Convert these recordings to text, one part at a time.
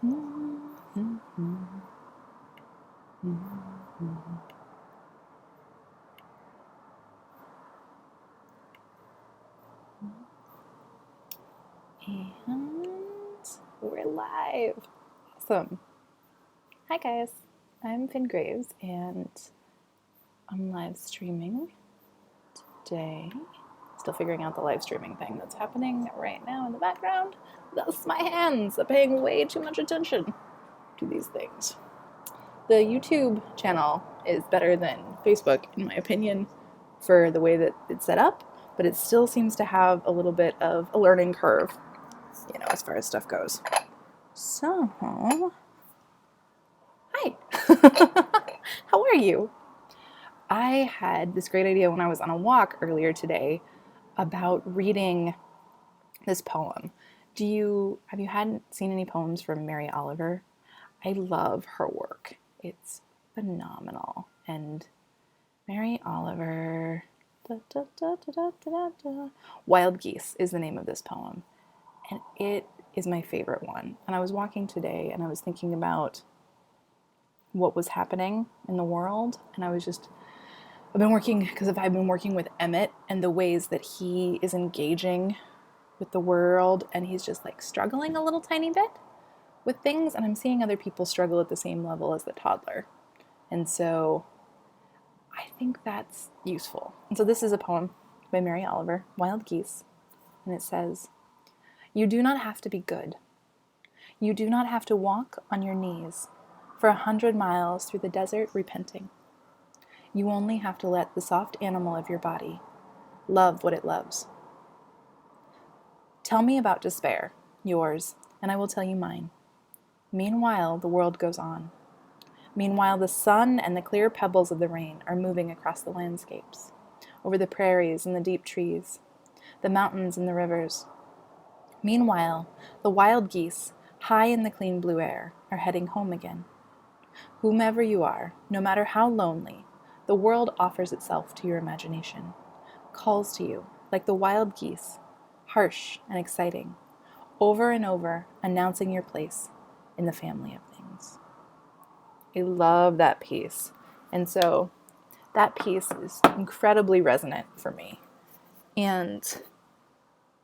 And we're live. Awesome. Hi guys, I'm FinnGraves and I'm live streaming today. Still figuring out the live streaming thing that's happening right now in the background. Thus my hands are paying way too much attention to these things. The YouTube channel is better than Facebook in my opinion for the way that it's set up, but it still seems to have a little bit of a learning curve, as far as stuff goes. So, hi. How are you? I had this great idea when I was on a walk earlier today about reading this poem. Have you hadn't seen any poems from Mary Oliver? I love her work. It's phenomenal. And Mary Oliver, Wild Geese is the name of this poem. And it is my favorite one. And I was walking today and I was thinking about what was happening in the world. And I've been working with Emmett and the ways that he is engaging with the world. And he's just like struggling a little tiny bit with things. And I'm seeing other people struggle at the same level as the toddler. And so I think that's useful. And so this is a poem by Mary Oliver, Wild Geese. And it says, "You do not have to be good. You do not have to walk on your knees for 100 miles through the desert repenting. You only have to let the soft animal of your body love what it loves. Tell me about despair, yours, and I will tell you mine. Meanwhile, the world goes on. Meanwhile, the sun and the clear pebbles of the rain are moving across the landscapes, over the prairies and the deep trees, the mountains and the rivers. Meanwhile, the wild geese, high in the clean blue air, are heading home again. Whomever you are, no matter how lonely, the world offers itself to your imagination, calls to you like the wild geese, harsh and exciting, over and over announcing your place in the family of things." I love that piece. And so that piece is incredibly resonant for me. And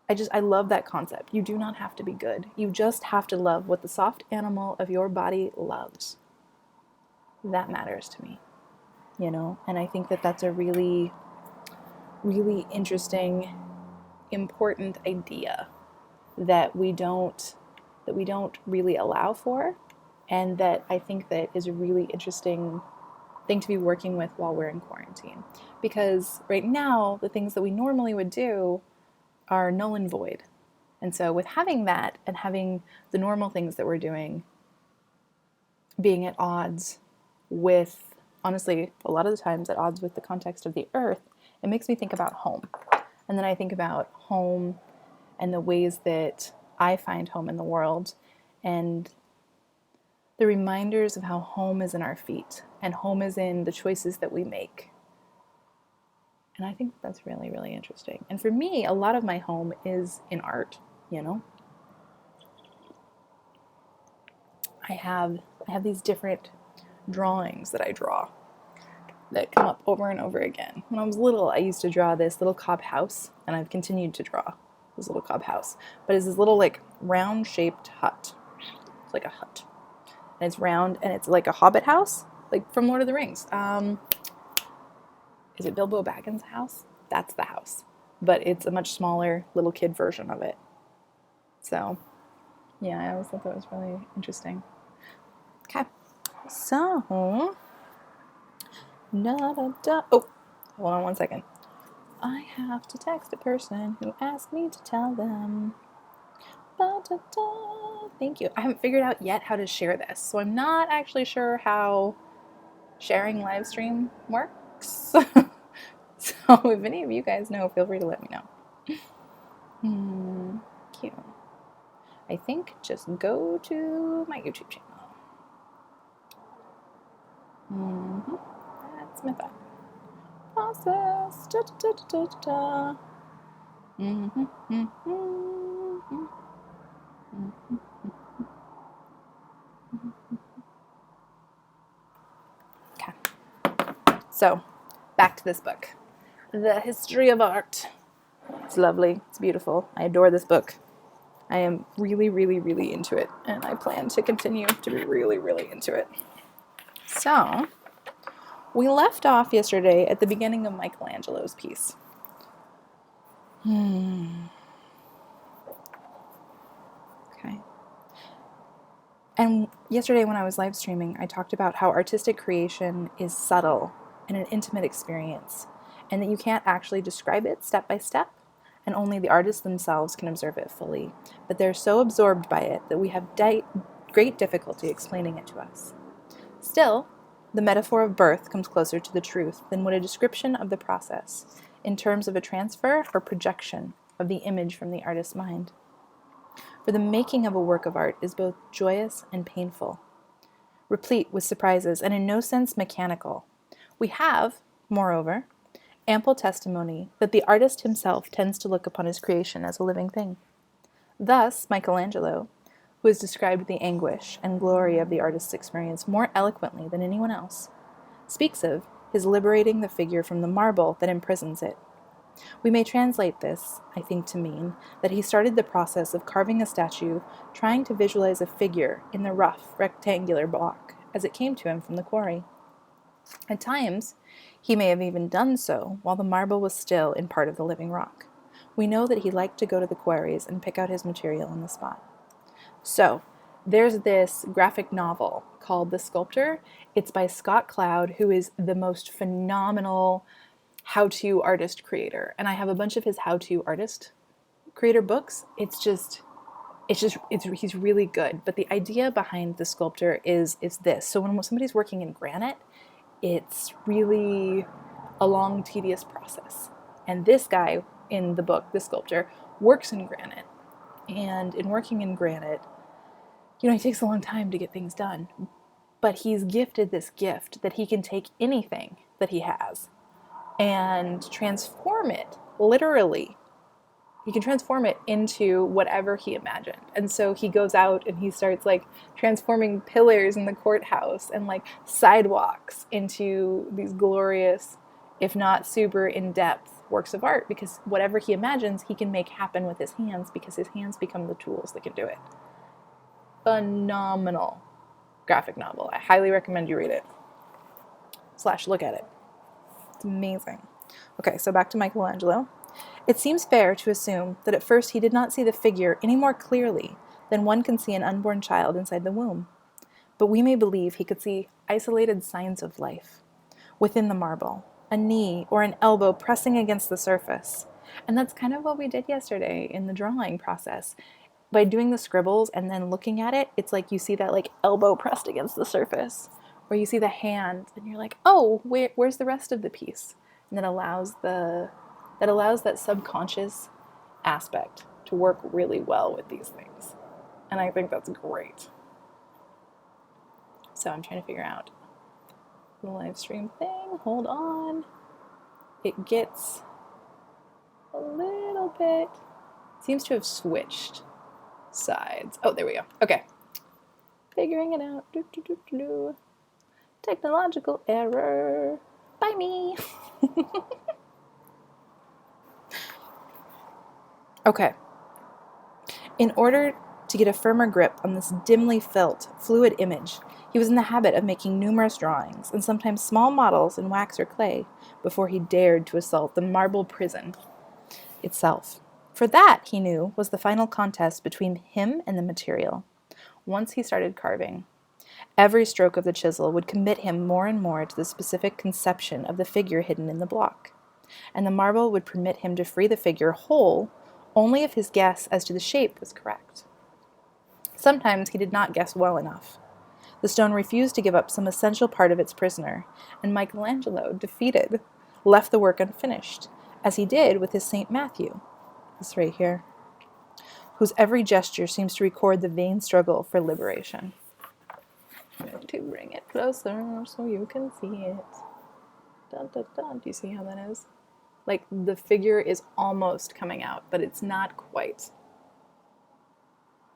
I love that concept. You do not have to be good. You just have to love what the soft animal of your body loves. That matters to me, And I think that that's a really, really interesting, important idea that we don't really allow for, and that I think that is a really interesting thing to be working with while we're in quarantine. Because right now, the things that we normally would do are null and void. And so with having that and having the normal things that we're doing being at odds with, honestly, a lot of the times at odds with the context of the earth, it makes me think about home. And then I think about home and the ways that I find home in the world and the reminders of how home is in our feet and home is in the choices that we make. And I think that's really, really interesting. And for me, a lot of my home is in art, I have these different drawings that I draw that come up over and over again. When I was little, I used to draw this little cob house, and I've continued to draw this little cob house. But it's this little like round-shaped hut. It's like a hut. And it's round, and it's like a hobbit house, like from Lord of the Rings. Is it Bilbo Baggins' house? That's the house. But it's a much smaller little kid version of it. So, yeah, I always thought that was really interesting. Okay, so, oh, hold on one second. I have to text a person who asked me to tell them. Thank you. I haven't figured out yet how to share this, so I'm not actually sure how sharing live stream works. So if any of you guys know, feel free to let me know. Cute. I think just go to my YouTube channel. That's my thought. Process. So, back to this book. The History of Art. It's lovely. It's beautiful. I adore this book. I am really, really, really into it, and I plan to continue to be really, really into it. So, we left off yesterday at the beginning of Michelangelo's piece. Okay. And yesterday when I was live streaming, I talked about how artistic creation is subtle and an intimate experience, and that you can't actually describe it step by step, and only the artists themselves can observe it fully. But they're so absorbed by it that we have great difficulty explaining it to us. Still, the metaphor of birth comes closer to the truth than would a description of the process, in terms of a transfer or projection of the image from the artist's mind. For the making of a work of art is both joyous and painful, replete with surprises, and in no sense mechanical. We have, moreover, ample testimony that the artist himself tends to look upon his creation as a living thing. Thus, Michelangelo, who has described the anguish and glory of the artist's experience more eloquently than anyone else, speaks of his liberating the figure from the marble that imprisons it. We may translate this, I think, to mean that he started the process of carving a statue, trying to visualize a figure in the rough, rectangular block as it came to him from the quarry. At times, he may have even done so while the marble was still in part of the living rock. We know that he liked to go to the quarries and pick out his material on the spot. So, there's this graphic novel called The Sculptor. It's by Scott Cloud, who is the most phenomenal how-to artist creator. And I have a bunch of his how-to artist creator books. He's really good. But the idea behind The Sculptor is this. So when somebody's working in granite, it's really a long, tedious process. And this guy in the book, The Sculptor, works in granite. And in working in granite, he takes a long time to get things done. But he's gifted this gift that he can take anything that he has and transform it, literally. He can transform it into whatever he imagined. And so he goes out and he starts transforming pillars in the courthouse and sidewalks into these glorious, if not super in-depth works of art, because whatever he imagines, he can make happen with his hands, because his hands become the tools that can do it. Phenomenal graphic novel. I highly recommend you read it. / look at it. It's amazing. Okay, so back to Michelangelo. It seems fair to assume that at first he did not see the figure any more clearly than one can see an unborn child inside the womb. But we may believe he could see isolated signs of life within the marble, a knee or an elbow pressing against the surface. And that's kind of what we did yesterday in the drawing process. By doing the scribbles and then looking at it, it's like you see that elbow pressed against the surface, or you see the hand and you're like, oh, where's the rest of the piece? And that allows that subconscious aspect to work really well with these things. And I think that's great. So I'm trying to figure out the live stream thing. Hold on. It gets a little bit, seems to have switched sides. Oh, there we go. Okay. Figuring it out. Technological error. By me. Okay. In order to get a firmer grip on this dimly felt, fluid image, he was in the habit of making numerous drawings, and sometimes small models in wax or clay, before he dared to assault the marble prison itself. For that, he knew, was the final contest between him and the material. Once he started carving, every stroke of the chisel would commit him more and more to the specific conception of the figure hidden in the block, and the marble would permit him to free the figure whole only if his guess as to the shape was correct. Sometimes he did not guess well enough. The stone refused to give up some essential part of its prisoner, and Michelangelo, defeated, left the work unfinished, as he did with his St. Matthew, this right here, whose every gesture seems to record the vain struggle for liberation. I'm going to bring it closer so you can see it. Dun, dun, dun. Do you see how that is? The figure is almost coming out, but it's not quite.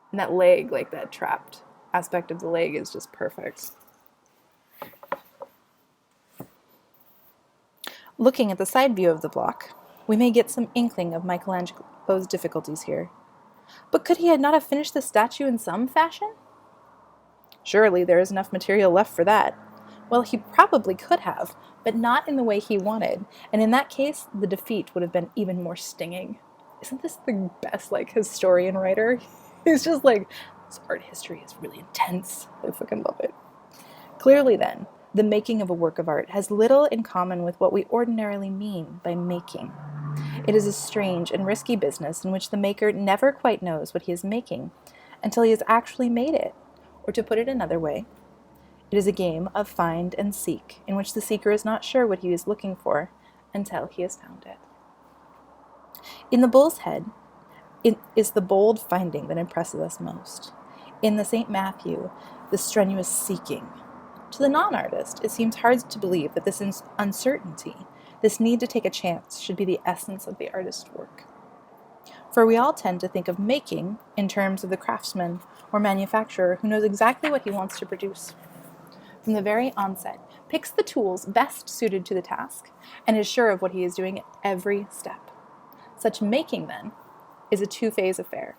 And that leg, that trapped aspect of the leg is just perfect. Looking at the side view of the block, we may get some inkling of Michelangelo's difficulties here. But could he not have finished the statue in some fashion? Surely there is enough material left for that. Well, he probably could have, but not in the way he wanted, and in that case, the defeat would have been even more stinging. Isn't this the best, historian writer? He's just like, this art history is really intense. I fucking love it. Clearly then, the making of a work of art has little in common with what we ordinarily mean by making. It is a strange and risky business in which the maker never quite knows what he is making until he has actually made it. Or to put it another way, it is a game of find and seek, in which the seeker is not sure what he is looking for until he has found it. In the bull's head, it is the bold finding that impresses us most. In the St. Matthew, the strenuous seeking. To the non-artist, it seems hard to believe that this uncertainty, this need to take a chance, should be the essence of the artist's work. For we all tend to think of making in terms of the craftsman or manufacturer who knows exactly what he wants to produce. From the very onset, picks the tools best suited to the task, and is sure of what he is doing at every step. Such making, then, is a two-phase affair.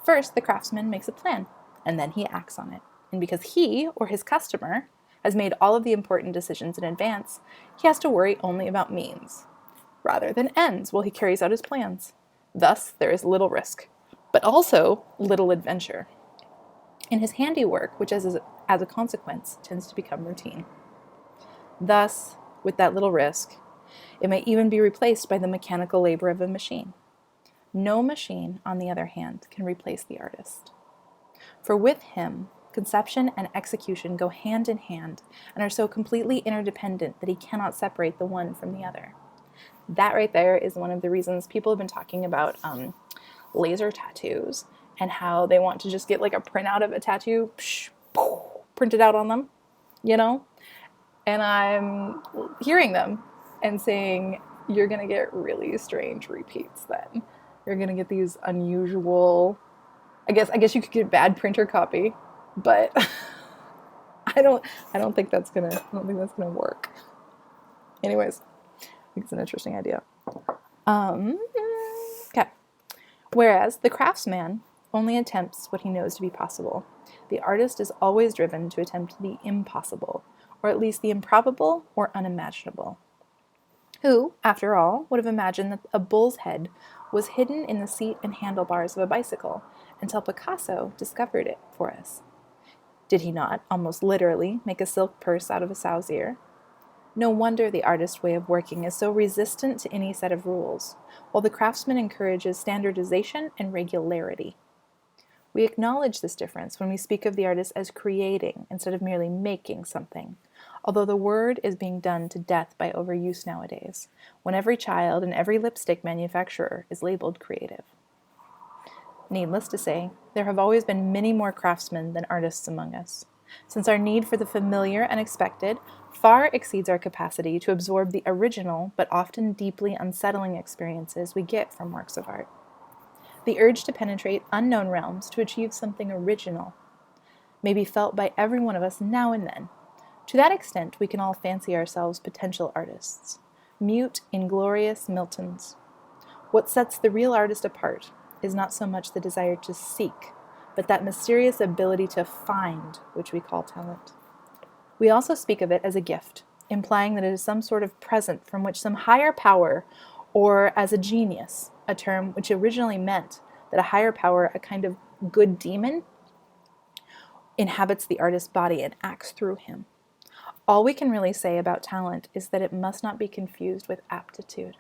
First, the craftsman makes a plan, and then he acts on it. And because he, or his customer, has made all of the important decisions in advance, he has to worry only about means, rather than ends, while he carries out his plans. Thus, there is little risk, but also little adventure in his handiwork, which as a consequence tends to become routine. Thus, with that little risk, it may even be replaced by the mechanical labor of a machine. No machine, on the other hand, can replace the artist. For with him, conception and execution go hand in hand and are so completely interdependent that he cannot separate the one from the other. That right there is one of the reasons people have been talking about laser tattoos and how they want to just get like a printout of a tattoo, printed out on them, And I'm hearing them and saying, you're going to get really strange repeats then. You're going to get these unusual, I guess you could get bad printer copy, but I don't think that's going to work. Anyways, I think it's an interesting idea. Okay. Whereas the craftsman only attempts what he knows to be possible. The artist is always driven to attempt the impossible, or at least the improbable or unimaginable. Who, after all, would have imagined that a bull's head was hidden in the seat and handlebars of a bicycle until Picasso discovered it for us? Did he not, almost literally, make a silk purse out of a sow's ear? No wonder the artist's way of working is so resistant to any set of rules, while the craftsman encourages standardization and regularity. We acknowledge this difference when we speak of the artist as creating instead of merely making something, although the word is being done to death by overuse nowadays, when every child and every lipstick manufacturer is labeled creative. Needless to say, there have always been many more craftsmen than artists among us, since our need for the familiar and expected far exceeds our capacity to absorb the original but often deeply unsettling experiences we get from works of art. The urge to penetrate unknown realms to achieve something original may be felt by every one of us now and then. To that extent, we can all fancy ourselves potential artists, mute, inglorious Miltons. What sets the real artist apart is not so much the desire to seek, but that mysterious ability to find, which we call talent. We also speak of it as a gift, implying that it is some sort of present from which some higher power, or as a genius, a term which originally meant that a higher power, a kind of good demon, inhabits the artist's body and acts through him. All we can really say about talent is that it must not be confused with aptitude.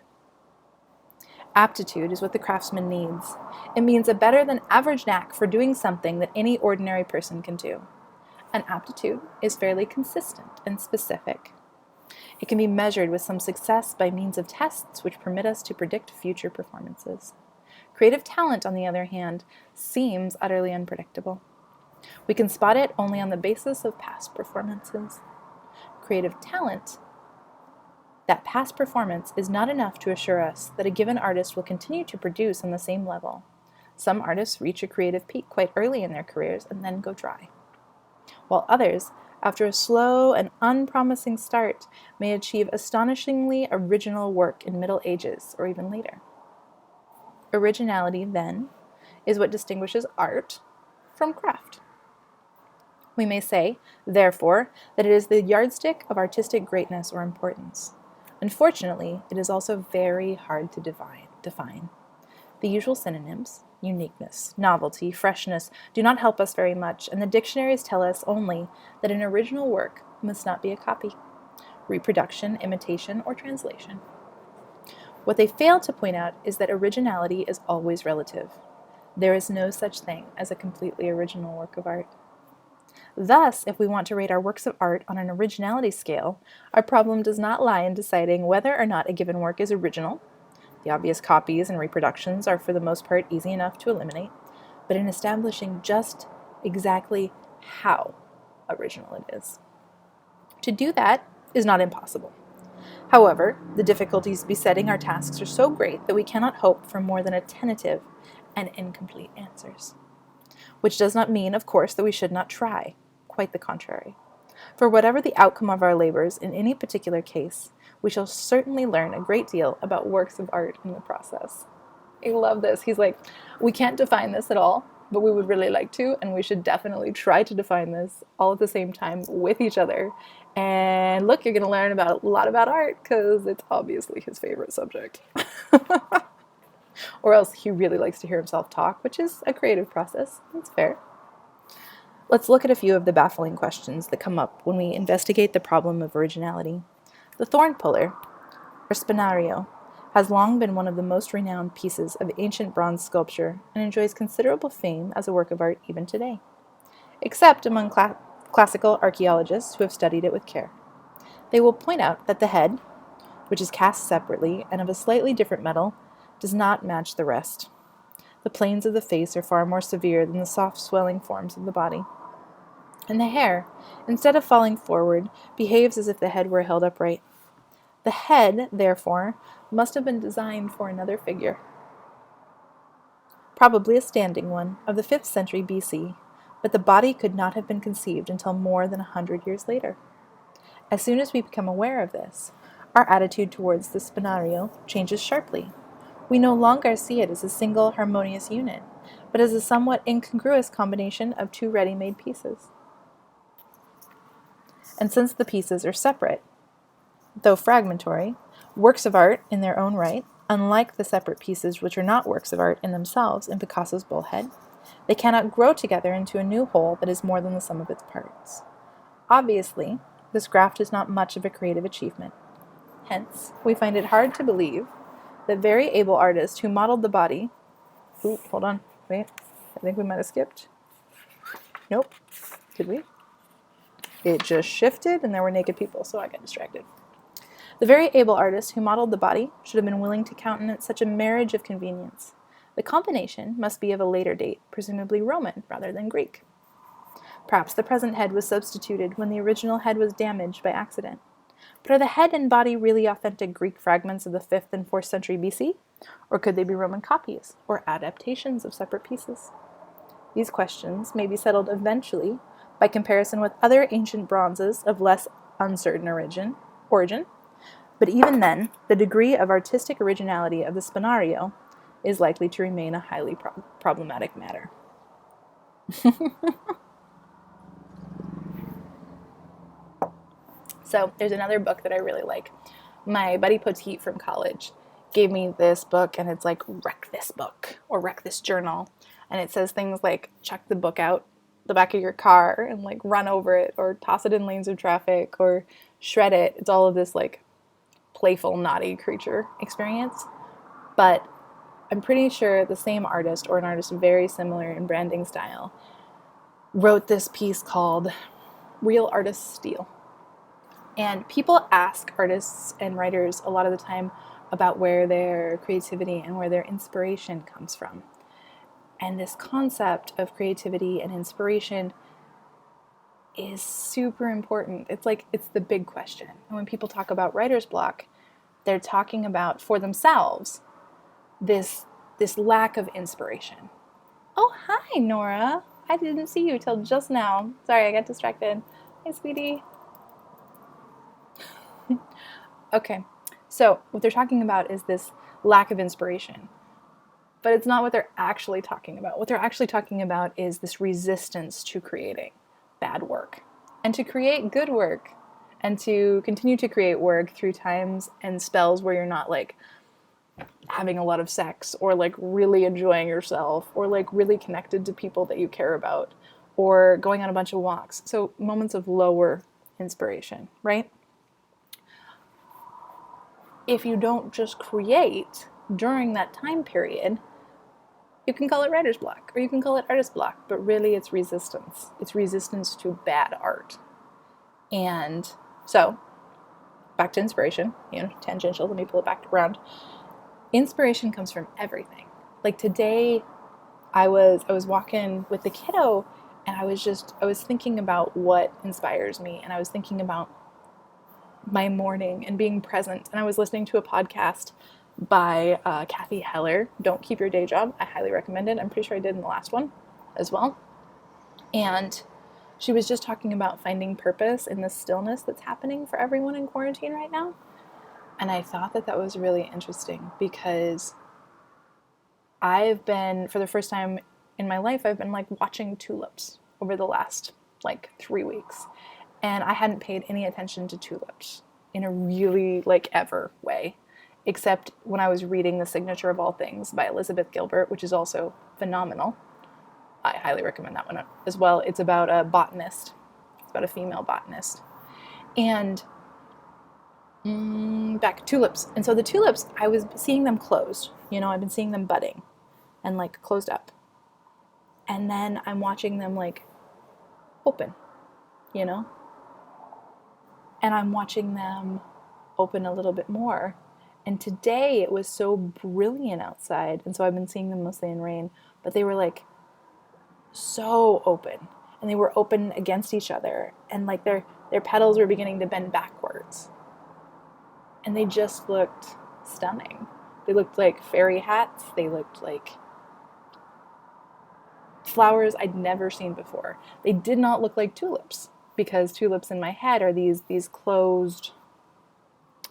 Aptitude is what the craftsman needs. It means a better than average knack for doing something that any ordinary person can do. An aptitude is fairly consistent and specific. It can be measured with some success by means of tests which permit us to predict future performances. Creative talent, on the other hand, seems utterly unpredictable. We can spot it only on the basis of past performances. Creative talent, that past performance is not enough to assure us that a given artist will continue to produce on the same level. Some artists reach a creative peak quite early in their careers and then go dry, while others, after a slow and unpromising start, may achieve astonishingly original work in Middle Ages or even later. Originality, then, is what distinguishes art from craft. We may say, therefore, that it is the yardstick of artistic greatness or importance. Unfortunately, it is also very hard to define. The usual synonyms, uniqueness, novelty, freshness, do not help us very much, and the dictionaries tell us only that an original work must not be a copy, reproduction, imitation, or translation. What they fail to point out is that originality is always relative. There is no such thing as a completely original work of art. Thus, if we want to rate our works of art on an originality scale, our problem does not lie in deciding whether or not a given work is original. The obvious copies and reproductions are for the most part easy enough to eliminate, but in establishing just exactly how original it is. To do that is not impossible. However, the difficulties besetting our tasks are so great that we cannot hope for more than a tentative and incomplete answers. Which does not mean, of course, that we should not try. Quite the contrary. For whatever the outcome of our labors in any particular case, we shall certainly learn a great deal about works of art in the process. I love this. He's like, we can't define this at all, but we would really like to, and we should definitely try to define this all at the same time with each other. And look, you're going to learn about a lot about art because it's obviously his favorite subject. Or else he really likes to hear himself talk, which is a creative process. That's fair. Let's look at a few of the baffling questions that come up when we investigate the problem of originality. The thorn puller, or spinario, has long been one of the most renowned pieces of ancient bronze sculpture and enjoys considerable fame as a work of art even today, except among classical archaeologists who have studied it with care. They will point out that the head, which is cast separately and of a slightly different metal, does not match the rest. The planes of the face are far more severe than the soft swelling forms of the body. And the hair, instead of falling forward, behaves as if the head were held upright. The head, therefore, must have been designed for another figure, probably a standing one, of the 5th century BC, but the body could not have been conceived until more than 100 years later. As soon as we become aware of this, our attitude towards the spinario changes sharply. We no longer see it as a single harmonious unit, but as a somewhat incongruous combination of two ready-made pieces. And since the pieces are separate, though fragmentary, works of art in their own right, unlike the separate pieces which are not works of art in themselves in Picasso's bullhead, they cannot grow together into a new whole that is more than the sum of its parts. Obviously, this graft is not much of a creative achievement. Hence, we find it hard to believe that very able artist who modeled the body... Ooh, hold on, wait, I think we might have skipped. Nope, did we? It just shifted and there were naked people, so I got distracted. The very able artist who modeled the body should have been willing to countenance such a marriage of convenience. The combination must be of a later date, presumably Roman rather than Greek. Perhaps the present head was substituted when the original head was damaged by accident. But are the head and body really authentic Greek fragments of the 5th and 4th century BC? Or could they be Roman copies or adaptations of separate pieces? These questions may be settled eventually by comparison with other ancient bronzes of less uncertain origin, but even then, the degree of artistic originality of the spinario is likely to remain a highly problematic matter. So there's another book that I really like. My buddy Poteet from college gave me this book, and it's like, wreck this book or wreck this journal. And it says things like, chuck the book out the back of your car and like run over it, or toss it in lanes of traffic, or shred it. It's all of this like playful, naughty creature experience. But I'm pretty sure the same artist, or an artist very similar in branding style, wrote this piece called Real Artists Steal. And people ask artists and writers a lot of the time about where their creativity and where their inspiration comes from. And this concept of creativity and inspiration is super important. It's the big question. And when people talk about writer's block, they're talking about, for themselves, this lack of inspiration. Oh, hi, Nora. I didn't see you till just now. Sorry, I got distracted. Hey, sweetie. Okay, so what they're talking about is this lack of inspiration. But it's not what they're actually talking about. What they're actually talking about is this resistance to creating bad work and to create good work and to continue to create work through times and spells where you're not like having a lot of sex or like really enjoying yourself or like really connected to people that you care about or going on a bunch of walks. So moments of lower inspiration, right? If you don't just create during that time period, you can call it writer's block or you can call it artist block, but really it's resistance. It's resistance to bad art. And so, back to inspiration, tangential, let me pull it back around. Inspiration comes from everything. Like today, I was walking with the kiddo and I was thinking about what inspires me, and I was thinking about my morning and being present, and I was listening to a podcast by Kathy Heller, Don't Keep Your Day Job. I highly recommend it. I'm pretty sure I did in the last one as well. And she was just talking about finding purpose in the stillness that's happening for everyone in quarantine right now. And I thought that was really interesting because I've been, for the first time in my life, I've been like watching tulips over the last like 3 weeks. And I hadn't paid any attention to tulips in a really like ever way, except when I was reading The Signature of All Things by Elizabeth Gilbert, which is also phenomenal. I highly recommend that one as well. It's about a botanist. It's about a female botanist. And back tulips. And so the tulips, I was seeing them closed. I've been seeing them budding and like closed up. And then I'm watching them like open, and I'm watching them open a little bit more. And today it was so brilliant outside. And so I've been seeing them mostly in rain, but they were like so open, and they were open against each other, and like their petals were beginning to bend backwards, and they just looked stunning. They looked like fairy hats. They looked like flowers I'd never seen before. They did not look like tulips, because tulips in my head are these closed,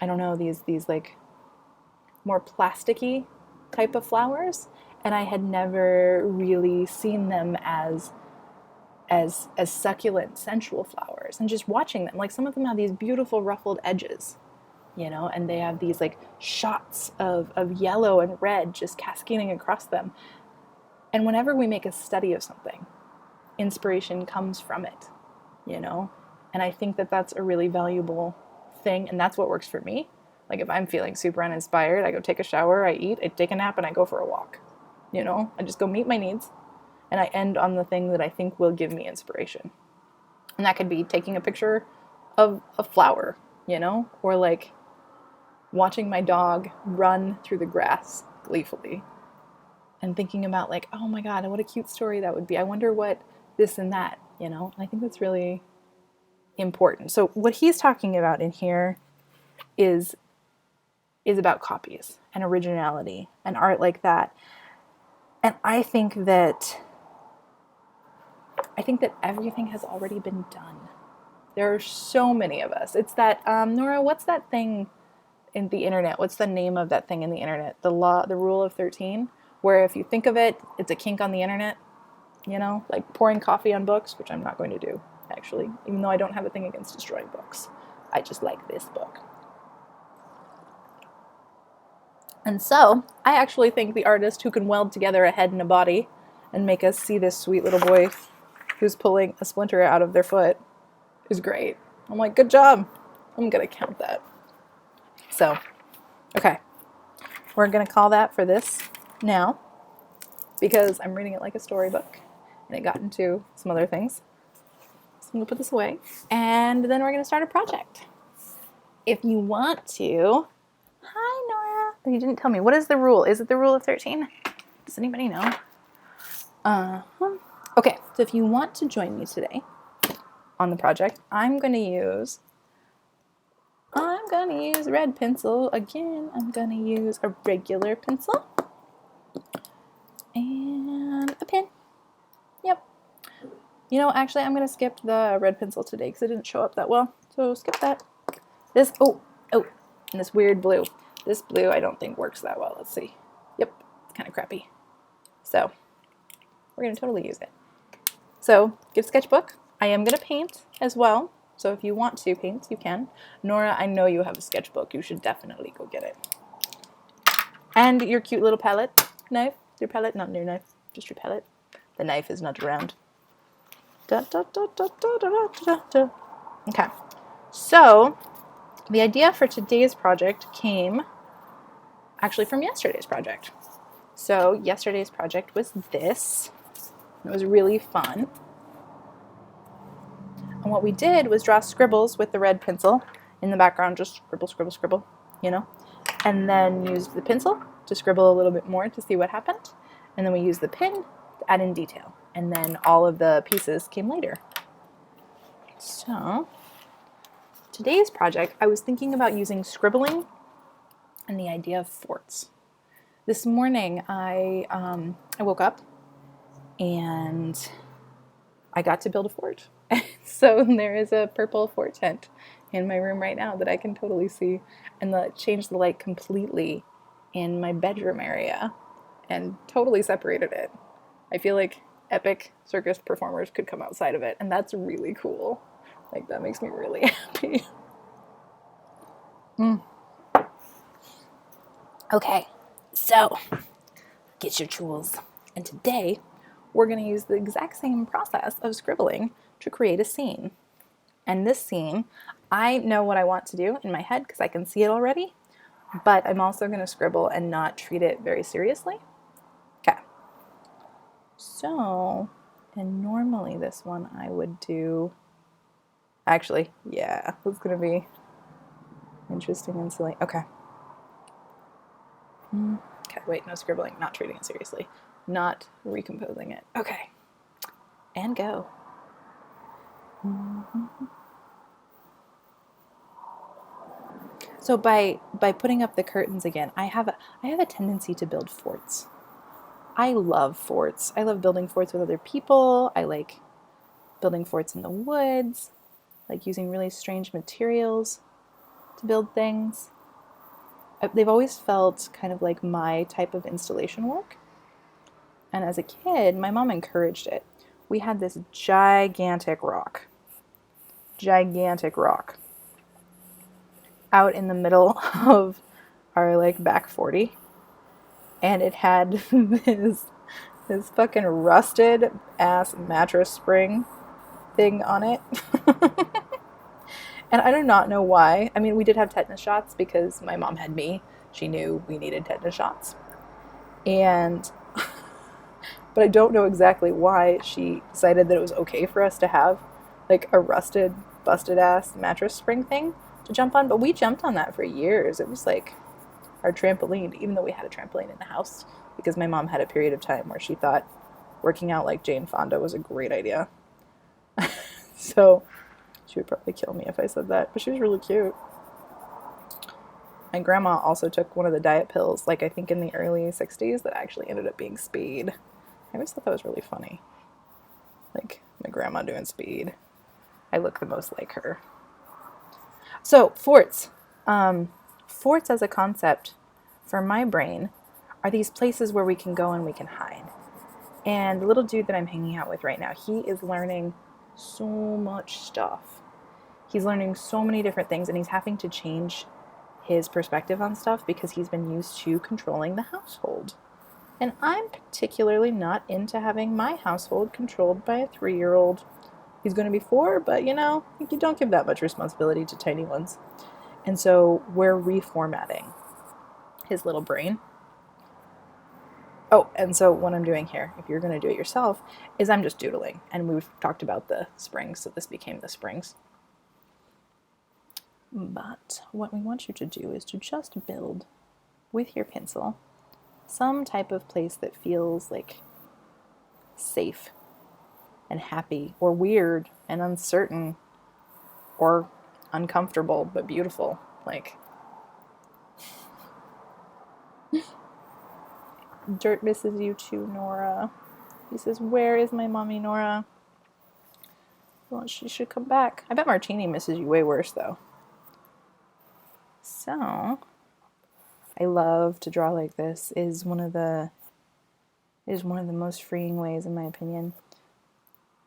I don't know, these like more plasticky type of flowers, and I had never really seen them as succulent, sensual flowers. And just watching them, like some of them have these beautiful ruffled edges, and they have these like shots of yellow and red just cascading across them. And whenever we make a study of something, inspiration comes from it, and I think that that's a really valuable thing, and that's what works for me. Like if I'm feeling super uninspired, I go take a shower, I eat, I take a nap, and I go for a walk. I just go meet my needs, and I end on the thing that I think will give me inspiration. And that could be taking a picture of a flower, or like watching my dog run through the grass gleefully and thinking about like, oh my God, what a cute story that would be. I wonder what this and that, and I think that's really important. So what he's talking about in here is about copies and originality and art like that. And I think that everything has already been done. There are so many of us. It's that, Nora, what's that thing in the internet? What's the name of that thing in the internet? The rule of 13, where if you think of it, it's a kink on the internet, like pouring coffee on books, which I'm not going to do, actually, even though I don't have a thing against destroying books. I just like this book. And so, I actually think the artist who can weld together a head and a body and make us see this sweet little boy who's pulling a splinter out of their foot is great. I'm like, good job. I'm going to count that. So, okay. We're going to call that for this now, because I'm reading it like a storybook and it got into some other things. So I'm going to put this away, and then we're going to start a project. If you want to... Hi, Nora. You didn't tell me. What is the rule? Is it the rule of 13? Does anybody know? Okay, so if you want to join me today on the project, I'm going to use red pencil again. I'm going to use a regular pencil and a pen. Yep. You know, actually, I'm going to skip the red pencil today because it didn't show up that well. So skip that. This, and this weird blue. This blue I don't think works that well. Let's see. Yep, it's kind of crappy. So we're going to totally use it. So get a sketchbook. I am going to paint as well. So if you want to paint, you can. Nora, I know you have a sketchbook. You should definitely go get it. And your cute little palette knife. Your palette, not your knife, just your palette. The knife is not around. Okay, so the idea for today's project came actually from yesterday's project. So yesterday's project was this. It was really fun. And what we did was draw scribbles with the red pencil in the background, just scribble, scribble, scribble, you know, and then used the pencil to scribble a little bit more to see what happened. And then we used the pen to add in detail. And then all of the pieces came later. So today's project, I was thinking about using scribbling and the idea of forts. This morning, I woke up and I got to build a fort. So there is a purple fort tent in my room right now that I can totally see, and changed the light completely in my bedroom area and totally separated it. I feel like epic circus performers could come outside of it, and that's really cool. Like, that makes me really happy. Okay, so get your tools. And today, we're going to use the exact same process of scribbling to create a scene. And this scene, I know what I want to do in my head because I can see it already, but I'm also going to scribble and not treat it very seriously. Okay. So, and normally this one I would do, actually, yeah, it's going to be interesting and silly. Okay. Okay, wait, no scribbling, not treating it seriously, not recomposing it. Okay, and go. So by putting up the curtains again, I have a tendency to build forts. I love forts. I love building forts with other people. I like building forts in the woods, like using really strange materials to build things. They've always felt kind of like my type of installation work. And as a kid, my mom encouraged it. We had this gigantic rock out in the middle of our like back 40. And it had this fucking rusted ass mattress spring thing on it. And I do not know why. I mean, we did have tetanus shots because my mom had me. She knew we needed tetanus shots. And, but I don't know exactly why she decided that it was okay for us to have like a rusted, busted ass mattress spring thing to jump on. But we jumped on that for years. It was like our trampoline, even though we had a trampoline in the house, because my mom had a period of time where she thought working out like Jane Fonda was a great idea. So she would probably kill me if I said that, but she was really cute. My grandma also took one of the diet pills, like I think in the early 60s, that actually ended up being speed. I always thought that was really funny. Like my grandma doing speed. I look the most like her. So forts. Forts as a concept for my brain are these places where we can go and we can hide. And the little dude that I'm hanging out with right now, he is learning so much stuff. He's learning so many different things, and he's having to change his perspective on stuff because he's been used to controlling the household. And I'm particularly not into having my household controlled by a 3-year-old. He's going to be 4, but you know, you don't give that much responsibility to tiny ones. And so we're reformatting his little brain. Oh, and so what I'm doing here, if you're going to do it yourself, is I'm just doodling. And we've talked about the springs, so this became the springs. But what we want you to do is to just build with your pencil some type of place that feels like safe and happy or weird and uncertain or uncomfortable but beautiful. Like Dirt misses you too, Nora. He says, where is my mommy, Nora? Well, she should come back. I bet Martini misses you way worse, though. So, I love to draw like this. It is one of the most freeing ways, in my opinion,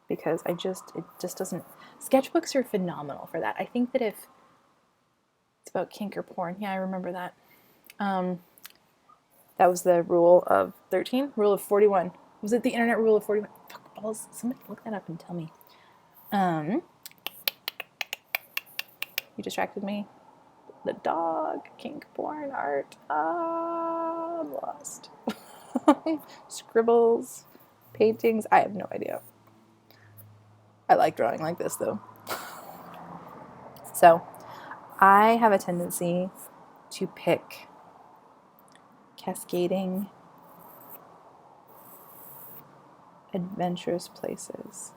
because it just doesn't. Sketchbooks are phenomenal for that. I think that if it's about kink or porn, yeah, I remember that. That was the rule of 13, rule of 41. Was it the internet rule of 41? Fuck balls. Somebody look that up and tell me. You distracted me. The dog, kink, porn, art. I'm lost. Scribbles, paintings. I have no idea. I like drawing like this, though. So, I have a tendency to pick cascading, adventurous places.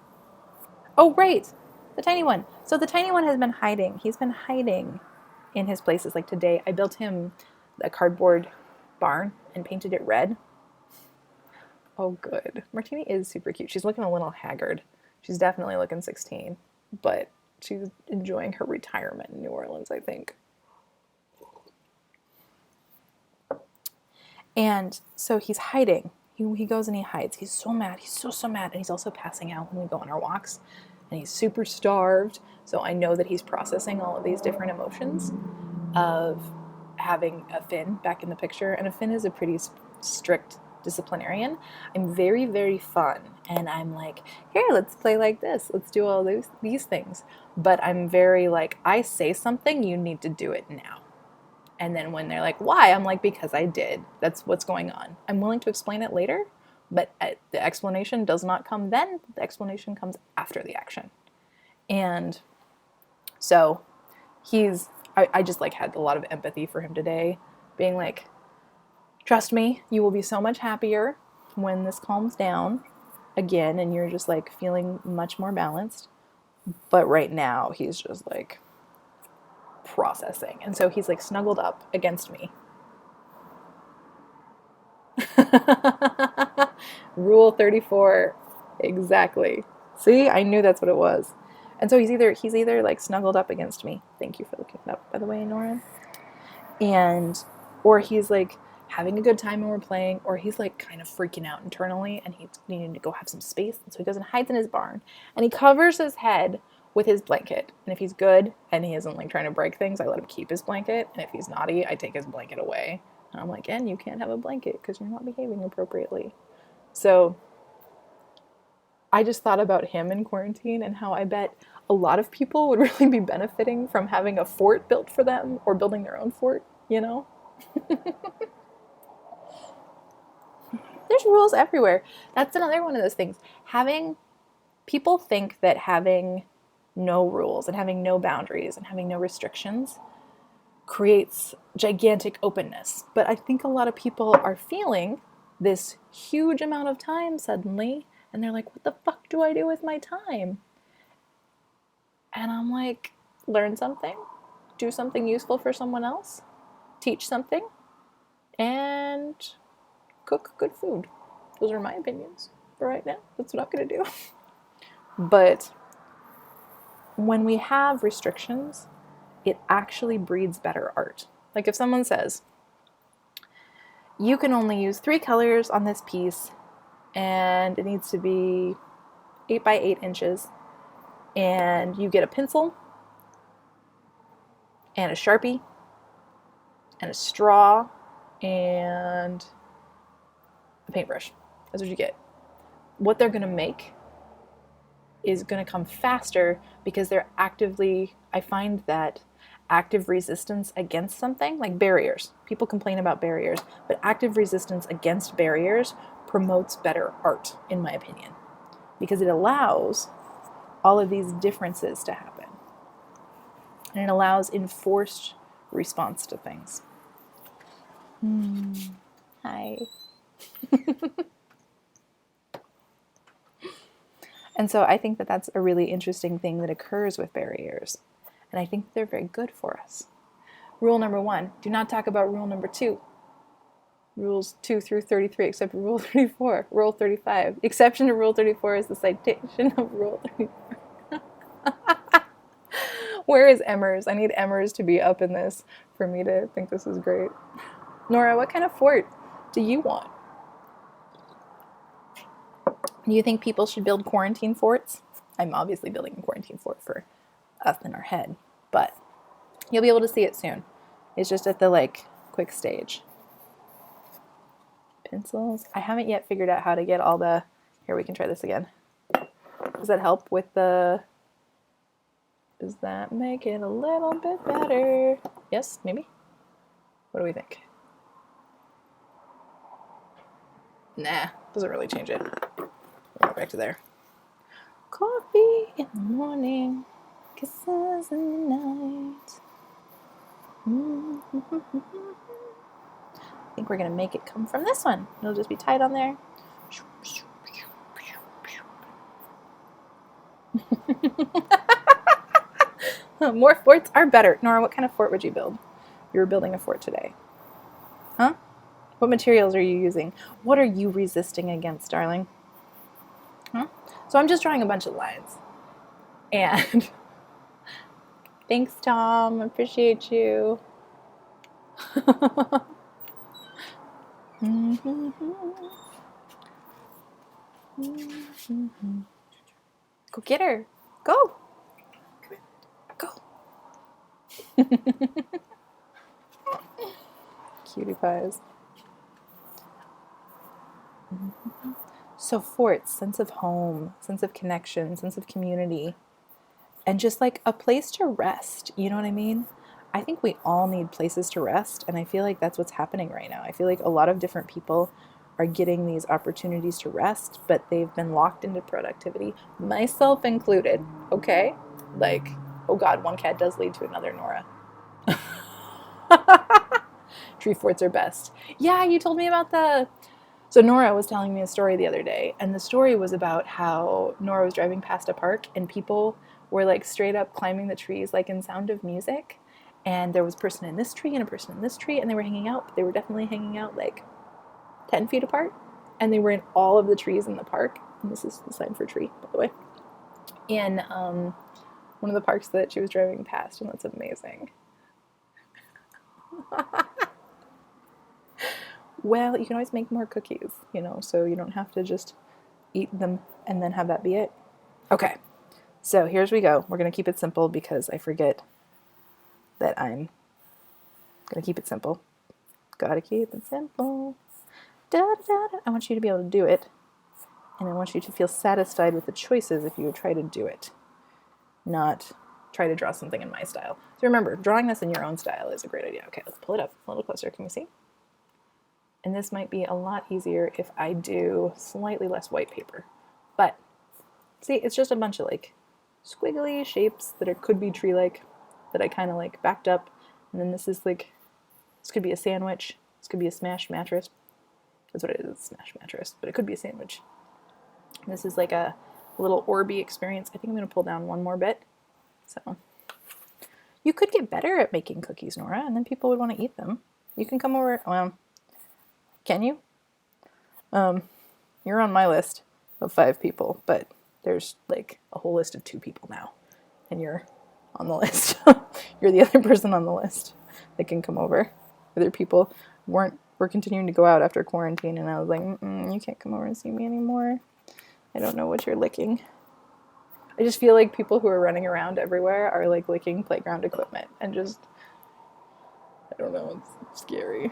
Oh, right! The tiny one. So the tiny one has been hiding. He's been hiding in his places. Like today, I built him a cardboard barn and painted it red. Oh, good. Martini is super cute. She's looking a little haggard. She's definitely looking 16, but she's enjoying her retirement in New Orleans, I think. And so he's hiding. He goes and he hides. He's so mad. He's so mad. And he's also passing out when we go on our walks. And he's super starved. So I know that he's processing all of these different emotions of having a Finn back in the picture. And a Finn is a pretty strict disciplinarian. I'm very, very fun. And I'm like, here, let's play like this. Let's do all these things. But I'm very like, I say something, you need to do it now. And then when they're like, why? I'm like, because I did. That's what's going on. I'm willing to explain it later, but the explanation does not come then. The explanation comes after the action. And so I just like had a lot of empathy for him today, being like, trust me, you will be so much happier when this calms down again and you're just like feeling much more balanced. But right now he's just like processing. And so he's like snuggled up against me. Rule 34. Exactly. See, I knew that's what it was. And so he's either like snuggled up against me. Thank you for looking it up, by the way, Nora. Or he's like having a good time when we're playing, or he's like kind of freaking out internally and he's needing to go have some space. And so he goes and hides in his barn and he covers his head with his blanket. And if he's good and he isn't like trying to break things, I let him keep his blanket. And if he's naughty, I take his blanket away. And I'm like, and you can't have a blanket because you're not behaving appropriately. So I just thought about him in quarantine and how I bet a lot of people would really be benefiting from having a fort built for them or building their own fort, you know? There's rules everywhere. That's another one of those things. People think that having no rules and having no boundaries and having no restrictions creates gigantic openness. But I think a lot of people are feeling this huge amount of time suddenly, and they're like, what the fuck do I do with my time? And I'm like, learn something, do something useful for someone else, teach something, and cook good food. Those are my opinions for right now. That's what I'm going to do. But when we have restrictions, it actually breeds better art. Like if someone says, you can only use 3 colors on this piece and it needs to be 8 by 8 inches, and you get a pencil and a Sharpie and a straw and a paintbrush. That's what you get. What they're going to make is going to come faster because they're I find that active resistance against something, like barriers. People complain about barriers, but active resistance against barriers promotes better art, in my opinion, because it allows all of these differences to happen. And it allows enforced response to things. Hi. And so I think that that's a really interesting thing that occurs with barriers. And I think they're very good for us. Rule number 1, do not talk about rule number 2. Rules 2 through 33, except rule 34, rule 35. The exception to rule 34 is the citation of rule 34. Where is Emmers? I need Emmers to be up in this for me to think this is great. Nora, what kind of fort do you want? Do you think people should build quarantine forts? I'm obviously building a quarantine fort for us in our head, but you'll be able to see it soon. It's just at the like quick stage. Pencils. I haven't yet figured out how to get all the, here we can try this again. Does that help with the, does that make it a little bit better? Yes, maybe? What do we think? Nah, doesn't really change it. Go back to there. Coffee in the morning, kisses in the night. I think we're gonna make it come from this one. It'll just be tied on there. More forts are better. Nora, what kind of fort would you build? You were building a fort today. Huh? What materials are you using? What are you resisting against, darling? Huh? So I'm just drawing a bunch of lines. And thanks, Tom. Appreciate you. Go get her. Go. Go. Cutie pies. So forts, sense of home, sense of connection, sense of community, and just like a place to rest. You know what I mean? I think we all need places to rest, and I feel like that's what's happening right now. I feel like a lot of different people are getting these opportunities to rest, but they've been locked into productivity, myself included, okay? Like, oh God, one cat does lead to another, Nora. Tree forts are best. Yeah, you told me about the... So Nora was telling me a story the other day, and the story was about how Nora was driving past a park, and people were like straight up climbing the trees like in Sound of Music, and there was a person in this tree and a person in this tree, and they were hanging out, but they were definitely hanging out like 10 feet apart, and they were in all of the trees in the park, and this is the sign for tree, by the way, in one of the parks that she was driving past, and that's amazing. Well, you can always make more cookies, you know, so you don't have to just eat them and then have that be it. Okay, so here's we go. We're going to keep it simple because I forget that I'm going to keep it simple. Gotta keep it simple. Da, da, da. I want you to be able to do it, and I want you to feel satisfied with the choices if you would try to do it, not try to draw something in my style. So remember, drawing this in your own style is a great idea. Okay, let's pull it up a little closer. Can we see? And this might be a lot easier if I do slightly less white paper. But, see, it's just a bunch of, like, squiggly shapes that could be tree-like, that I kind of, like, backed up. And then this is, like, this could be a sandwich. This could be a smashed mattress. That's what it is, a smashed mattress. But it could be a sandwich. And this is, like, a little Orby experience. I think I'm going to pull down one more bit. So, you could get better at making cookies, Nora, and then people would want to eat them. You can come over, well... Can you? You're on my list of 5 people, but there's like a whole list of 2 people now, and you're on the list. You're the other person on the list that can come over. Other people were continuing to go out after quarantine, and I was like, you can't come over and see me anymore. I don't know what you're licking. I just feel like people who are running around everywhere are like licking playground equipment, and just, I don't know, it's scary.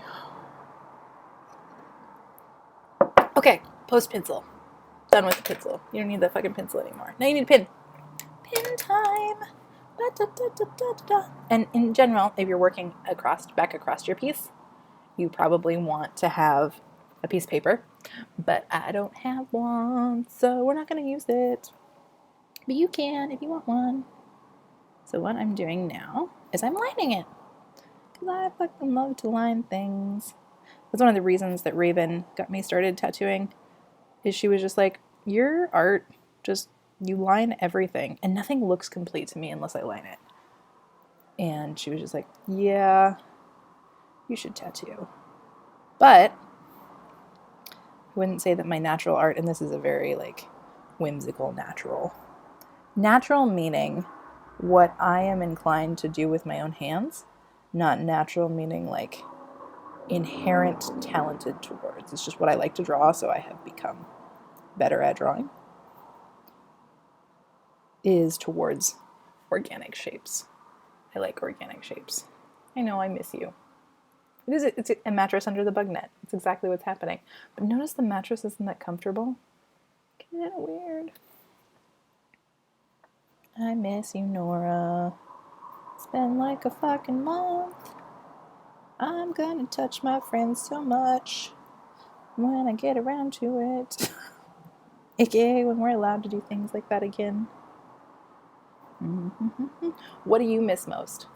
Okay, post pencil. Done with the pencil. You don't need that fucking pencil anymore. Now you need a pin. Pin time. Da, da, da, da, da, da. And in general, if you're working back across your piece, you probably want to have a piece of paper. But I don't have one, so we're not going to use it. But you can if you want one. So what I'm doing now is I'm lining it. Because I fucking love to line things. That's one of the reasons that Raven got me started tattooing, is she was just like, your art, just, you line everything, and nothing looks complete to me unless I line it. And she was just like, yeah, you should tattoo. But I wouldn't say that my natural art, and this is a very, like, whimsical natural. Natural meaning what I am inclined to do with my own hands, not natural meaning like inherent talented towards. It's just what I like to draw, so I have become better at drawing, is towards organic shapes. I like organic shapes. I know, I miss you. It's a mattress under the bug net. It's exactly what's happening. But notice the mattress isn't that comfortable. Isn't it weird? I miss you, Nora. It's been like a fucking month. I'm gonna touch my friends so much when I get around to it. AKA when we're allowed to do things like that again. What do you miss most?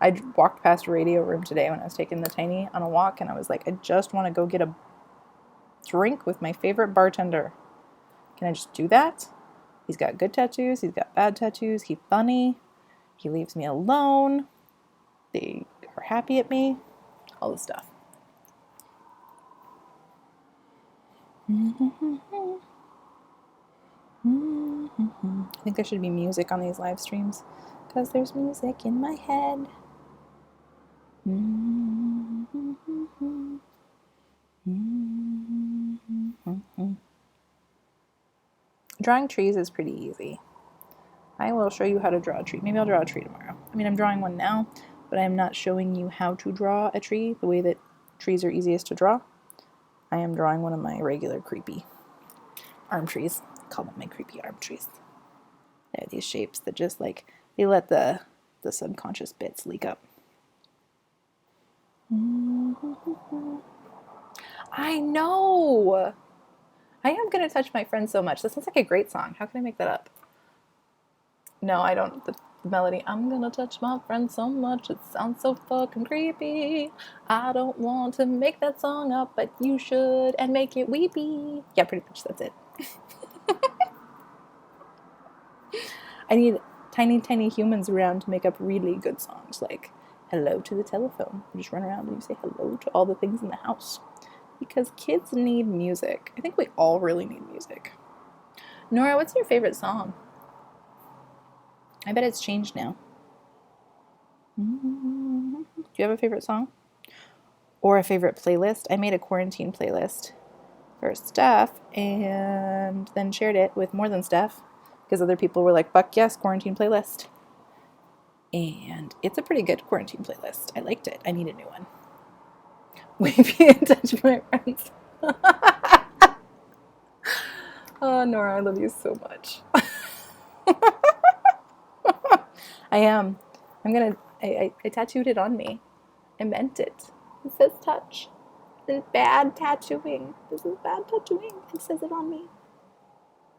I walked past a radio room today when I was taking the tiny on a walk, and I was like, I just want to go get a drink with my favorite bartender. Can I just do that? He's got good tattoos. He's got bad tattoos. He's funny. He leaves me alone. They are happy at me. All this stuff. I think there should be music on these live streams because there's music in my head. Drawing trees is pretty easy. I will show you how to draw a tree. Maybe I'll draw a tree tomorrow. I mean, I'm drawing one now, but I'm not showing you how to draw a tree the way that trees are easiest to draw. I am drawing one of my regular creepy arm trees. I call them my creepy arm trees. They're these shapes that just like, they let the subconscious bits leak up. I know! I am gonna touch my friend so much. That sounds like a great song. How can I make that up? No, I don't. The melody, I'm gonna touch my friend so much, it sounds so fucking creepy. I don't want to make that song up, but you should, and make it weepy. Yeah, pretty much that's it. I need tiny, tiny humans around to make up really good songs, like hello to the telephone. You just run around and you say hello to all the things in the house. Because kids need music. I think we all really need music. Nora, what's your favorite song? I bet it's changed now. Do you have a favorite song? Or a favorite playlist? I made a quarantine playlist for Steph and then shared it with more than Steph because other people were like, fuck yes, quarantine playlist. And it's a pretty good quarantine playlist. I liked it. I need a new one. We be in touch with my friends. Oh, Nora, I love you so much. I am. I tattooed it on me. I meant it. It says touch. It's bad tattooing. This is bad tattooing. It says it on me.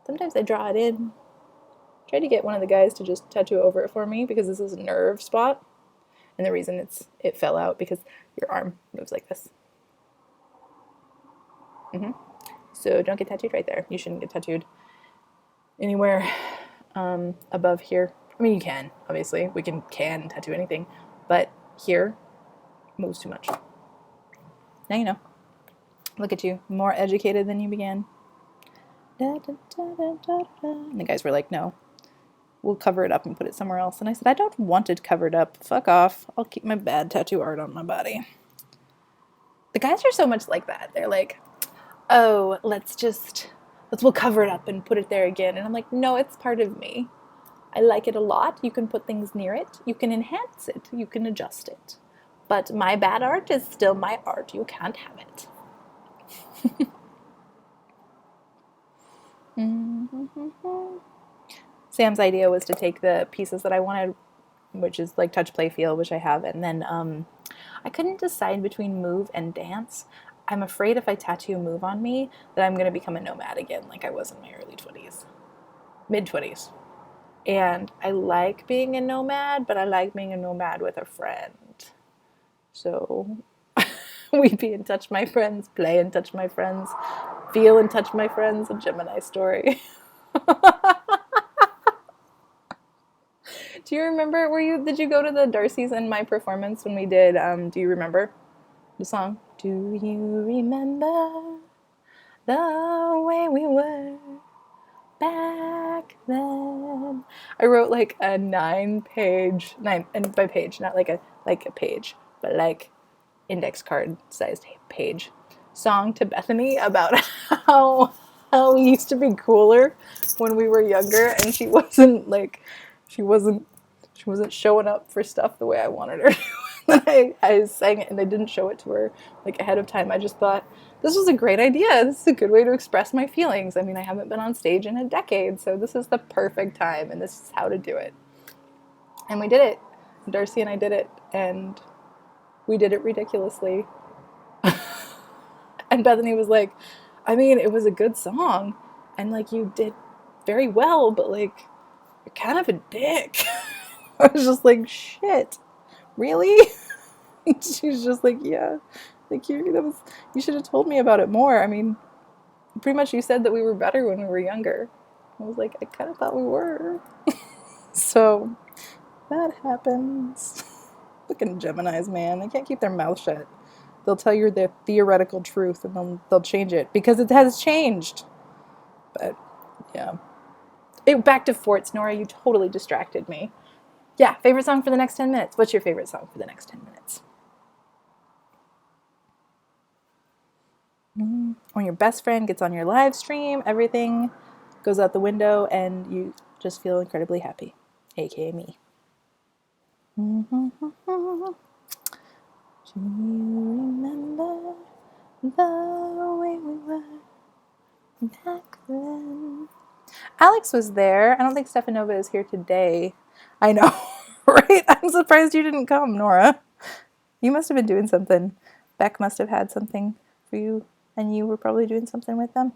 Sometimes I draw it in. Tried to get one of the guys to just tattoo over it for me because this is a nerve spot. And the reason it fell out because your arm moves like this. So don't get tattooed right there. You shouldn't get tattooed anywhere above here. I mean, you can, obviously. We can tattoo anything. But here, moves too much. Now you know. Look at you. More educated than you began. And the guys were like, no. We'll cover it up and put it somewhere else. And I said, I don't want it covered up. Fuck off. I'll keep my bad tattoo art on my body. The guys are so much like that. They're like, oh, we'll cover it up and put it there again. And I'm like, no, it's part of me. I like it a lot. You can put things near it. You can enhance it. You can adjust it. But my bad art is still my art. You can't have it. Sam's idea was to take the pieces that I wanted, which is like touch, play, feel, which I have, and then I couldn't decide between move and dance. I'm afraid if I tattoo move on me that I'm going to become a nomad again like I was in my early 20s, mid-20s. And I like being a nomad, but I like being a nomad with a friend. So we'd be in touch my friends, play and touch my friends, feel and touch my friends, a Gemini story. Do you remember, did you go to the Darcy's and my performance when we did, do you remember the song? Do you remember the way we were back then. I wrote like a 9-page, and by page, not like a page, but like index card sized page song to Bethany about how we used to be cooler when we were younger, and she wasn't showing up for stuff the way I wanted her to. I sang it and I didn't show it to her like ahead of time. I just thought this was a great idea. This is a good way to express my feelings. I mean, I haven't been on stage in a decade, so this is the perfect time, and this is how to do it. And we did it. Darcy and I did it, and we did it ridiculously. And Bethany was like, I mean, it was a good song, and like you did very well, but like you're kind of a dick. I was just like, shit, really? She's just like, yeah, like you should have told me about it more. I mean, pretty much you said that we were better when we were younger. I was like, I kind of thought we were. So that happens. Fucking Geminis, man, they can't keep their mouth shut. They'll tell you the theoretical truth and they'll change it because it has changed. But yeah. Back to forts, Nora, you totally distracted me. Yeah, favorite song for the next 10 minutes. What's your favorite song for the next 10 minutes? When your best friend gets on your live stream, everything goes out the window and you just feel incredibly happy, aka me. Do you remember the way we were back then? Alex was there. I don't think Stefanova is here today. I know, right? I'm surprised you didn't come, Nora. You must have been doing something. Beck must have had something for you, and you were probably doing something with them.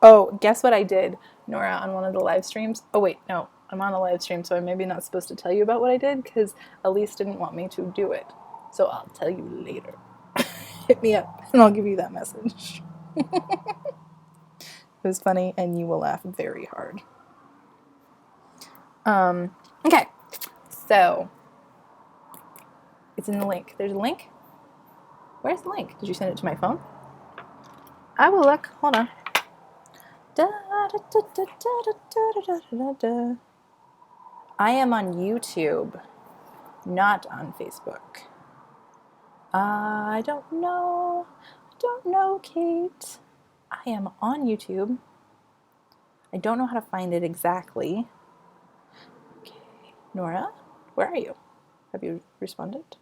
Oh, guess what I did, Nora, on one of the live streams? Oh, wait, no. I'm on a live stream, so I'm maybe not supposed to tell you about what I did, because Elise didn't want me to do it. So I'll tell you later. Hit me up, and I'll give you that message. It was funny, and you will laugh very hard. Okay, so it's in the link. There's a link. Where's the link? Did you send it to my phone? I will look. Hold on. I am on YouTube, not on Facebook. I don't know, Kate. I am on YouTube. I don't know how to find it exactly. Okay, Nora, where are you? Have you responded?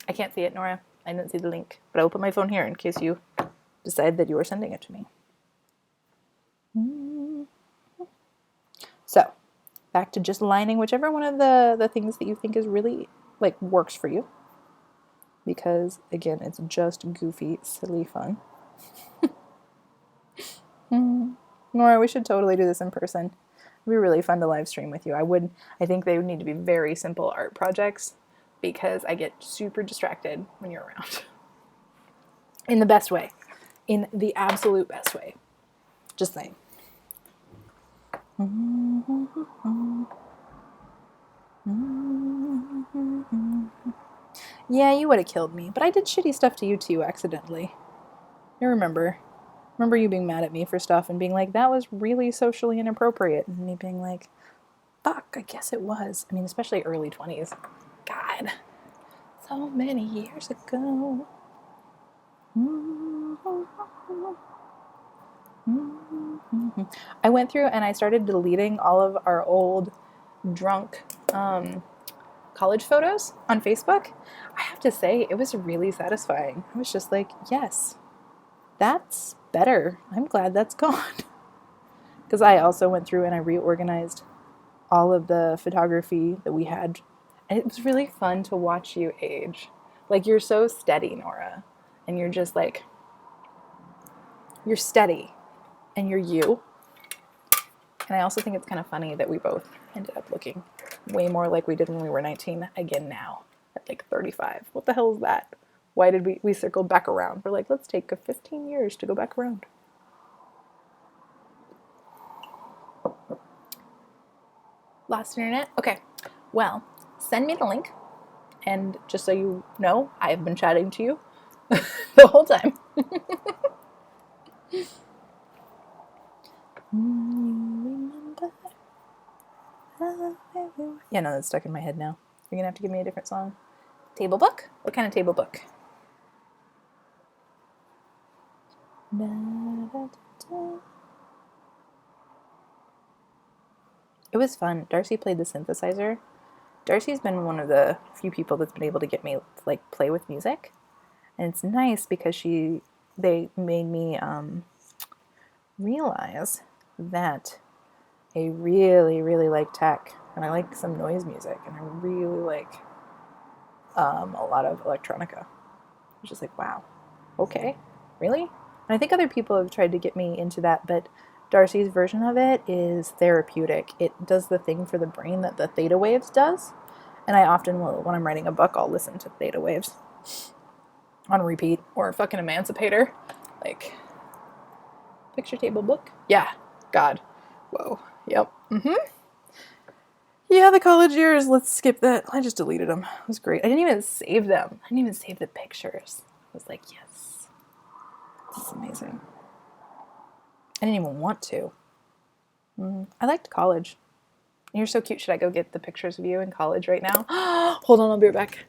I can't see it, Nora. I didn't see the link, but I will put my phone here in case you decide that you are sending it to me. So, back to just lining whichever one of the things that you think is really, like, works for you. Because, again, it's just goofy, silly fun. Nora, we should totally do this in person. It'd be really fun to live stream with you. I think they would need to be very simple art projects because I get super distracted when you're around. In the best way. In the absolute best way. Just saying. Yeah, you would have killed me, but I did shitty stuff to you too accidentally. I remember you being mad at me for stuff and being like, that was really socially inappropriate, and me being like, fuck, I guess it was. I mean, especially early 20s. God, so many years ago. I went through and I started deleting all of our old drunk college photos on Facebook. I have to say, it was really satisfying. I was just like, yes, that's better. I'm glad that's gone. Because I also went through and I reorganized all of the photography that we had. And it was really fun to watch you age. Like, you're so steady, Nora. And you're just like, you're steady. And you're you. And I also think it's kind of funny that we both ended up looking way more like we did when we were 19 again now at like 35. What the hell is that? Why did we circled back around? We're like, let's take 15 years to go back around. Lost internet? Okay. Well, send me the link. And just so you know, I have been chatting to you the whole time. Yeah, no, that's stuck in my head now. You're gonna have to give me a different song. Table book? What kind of table book? It was fun. Darcy played the synthesizer. Darcy's been one of the few people that's been able to get me to like play with music, and it's nice because they made me realize that I really, really like tech, and I like some noise music, and I really like a lot of electronica. I was just like, wow, okay, really? And I think other people have tried to get me into that, but Darcy's version of it is therapeutic. It does the thing for the brain that the theta waves does, and I often will, when I'm writing a book, I'll listen to theta waves on repeat, or fucking Emancipator, like picture table book. Yeah, God, whoa, yep, Yeah, the college years, let's skip that. I just deleted them. It was great. I didn't even save them. I didn't even save the pictures. I was like, yes, this is amazing. I didn't even want to. I liked college. You're so cute. Should I go get the pictures of you in college right now? Hold on, I'll be right back.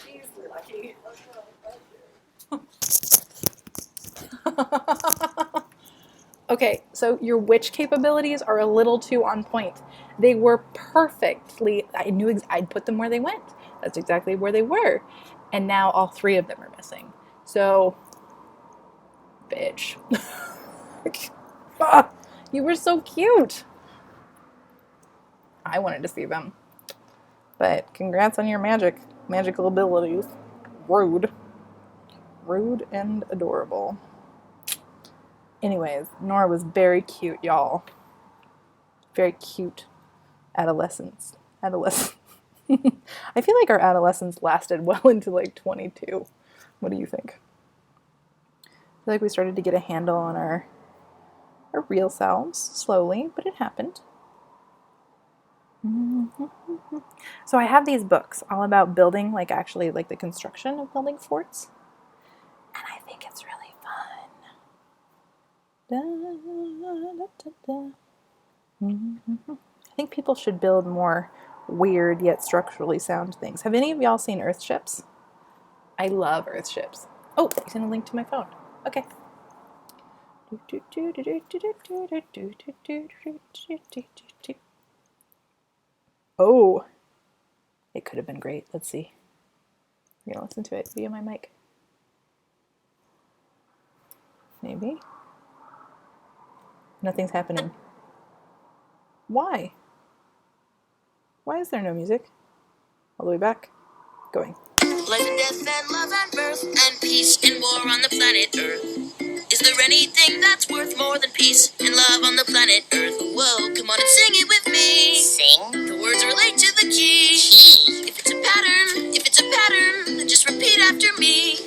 She's lucky. Okay, so your witch capabilities are a little too on point. They were perfectly, I knew I'd put them where they went. That's exactly where they were. And now all three of them are missing. So, bitch. Ah, you were so cute. I wanted to see them. But congrats on your magical abilities. Rude. Rude and adorable. Anyways, Nora was very cute, y'all. Very cute adolescence. I feel like our adolescence lasted well into like 22. What do you think? I feel like we started to get a handle on our real selves slowly, but it happened. So I have these books all about building, like actually like the construction of building forts. And I think it's really fun. I think people should build more weird yet structurally sound things. Have any of y'all seen Earthships? I love Earthships. Oh, you sent a link to my phone. Okay. Oh, it could have been great. Let's see. We're gonna listen to it via my mic. Maybe. Nothing's happening. Why? Why is there no music? All the way back. Going. Life and death and love and birth and peace and war on the planet Earth. Is there anything that's worth more than peace and love on the planet Earth? Whoa, come on and sing it with me. Sing? The words relate to the key. If it's a pattern, then just repeat after me.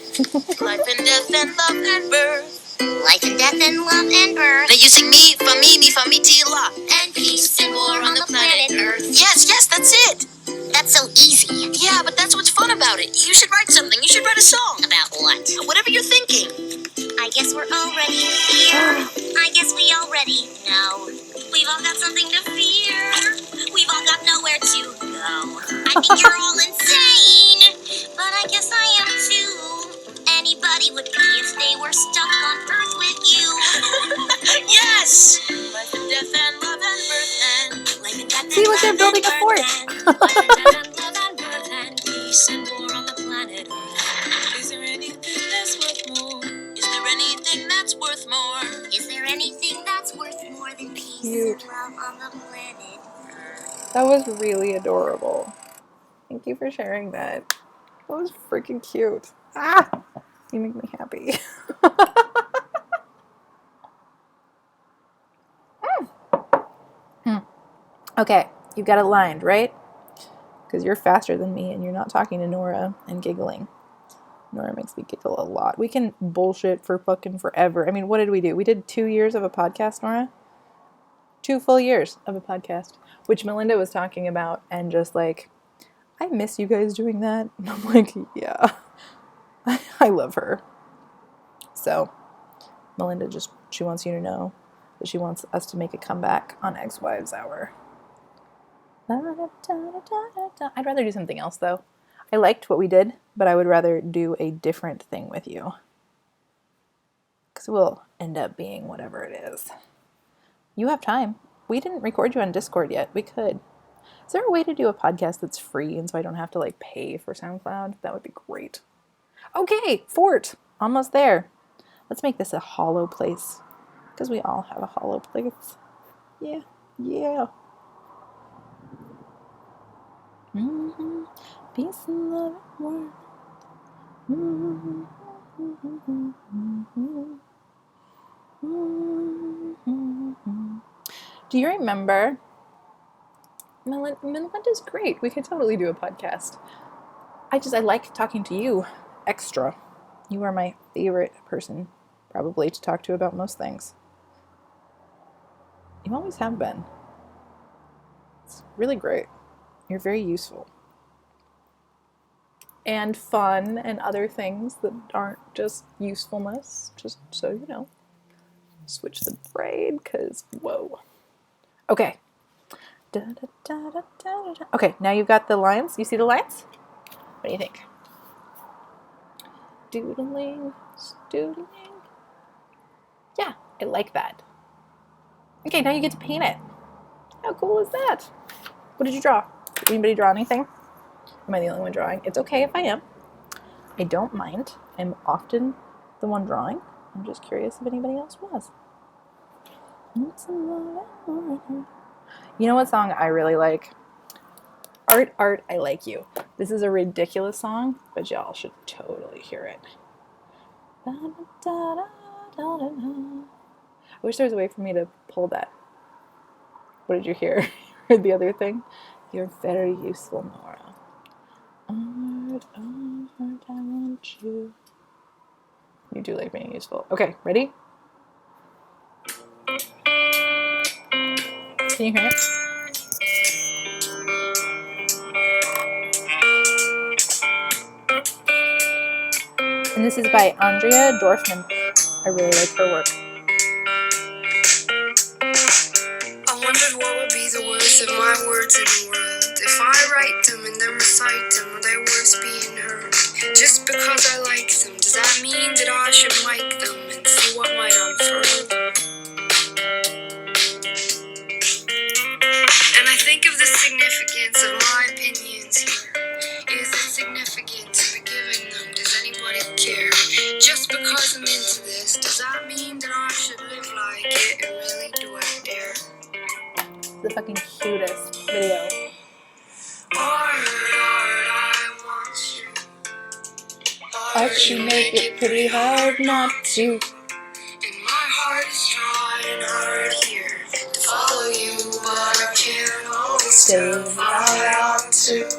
Life and death and love and birth. Life and death and love and birth. Now you sing me, fa mi, ti, la. And peace and war on the planet Earth. Yes, that's it. That's so easy. Yeah, but that's what's fun about it. You should write something. You should write a song. About what? Whatever you're thinking. I guess we're already here. I guess we already know. We've all got something to fear. We've all got nowhere to go. I think you're all insane, but I guess I am too. Anybody would be if they were stuck on Earth with you. Yes! Life and death and love and birth and life and death. See, look, they're building a fort. Life and death and love and birth and peace and war on the planet Earth. Is there cute. love on the planet. That was really adorable. Thank you for sharing that. That was freaking cute. Ah! You make me happy. Okay, you've got it lined, right? Because you're faster than me and you're not talking to Nora and giggling. Nora makes me giggle a lot. We can bullshit for fucking forever. I mean, what did we do? We did 2 years of a podcast, Nora? 2 full years of a podcast, which Melinda was talking about, and just like, I miss you guys doing that. And I'm like, yeah. I love her. So, Melinda she wants you to know that she wants us to make a comeback on Ex-Wives Hour. I'd rather do something else, though. I liked what we did, but I would rather do a different thing with you. Because it will end up being whatever it is. You have time. We didn't record you on Discord yet. We could. Is there a way to do a podcast that's free and so I don't have to like pay for SoundCloud? That would be great. Okay, Fort. Almost there. Let's make this a hollow place. Because we all have a hollow place. Yeah. Yeah. Mm-hmm. Peace and love and warmth. Mm-hmm. Mm-hmm. Do you remember? Melinda's great. We could totally do a podcast. I like talking to you extra. You are my favorite person, probably, to talk to about most things. You always have been. It's really great. You're very useful. And fun and other things that aren't just usefulness, just so you know. Switch the braid, because, whoa. Okay. Okay, now you've got the lines. You see the lines? What do you think? Doodling, doodling. Yeah, I like that. Okay, now you get to paint it. How cool is that? What did you draw? Did anybody draw anything? Am I the only one drawing? It's okay if I am. I don't mind. I'm often the one drawing. I'm just curious if anybody else was. You know what song I really like? Art, Art, I Like You. This is a ridiculous song, but y'all should totally hear it. I wish there was a way for me to pull that. What did you hear? Heard the other thing? You're very useful, Nora. Art, Art, I want you. You do like being useful. Okay, ready? Can you hear it? And this is by Andrea Dorfman. I really like her work. I wondered what would be the worth of my words in the world. If I write them and then recite them, will their words being heard? Just because I like them, does that mean that I should mic them and see what might unfurl? And I think of the significance of my opinions here. Is it significant to be giving them? Does anybody care? Just because I'm into this, does that mean that I should live like it? And really, do I dare? The fucking cutest video. Art, I want you. Art, you make it pretty hard not to. And my heart is trying hard here to follow you, but I can't always tell if I ought to.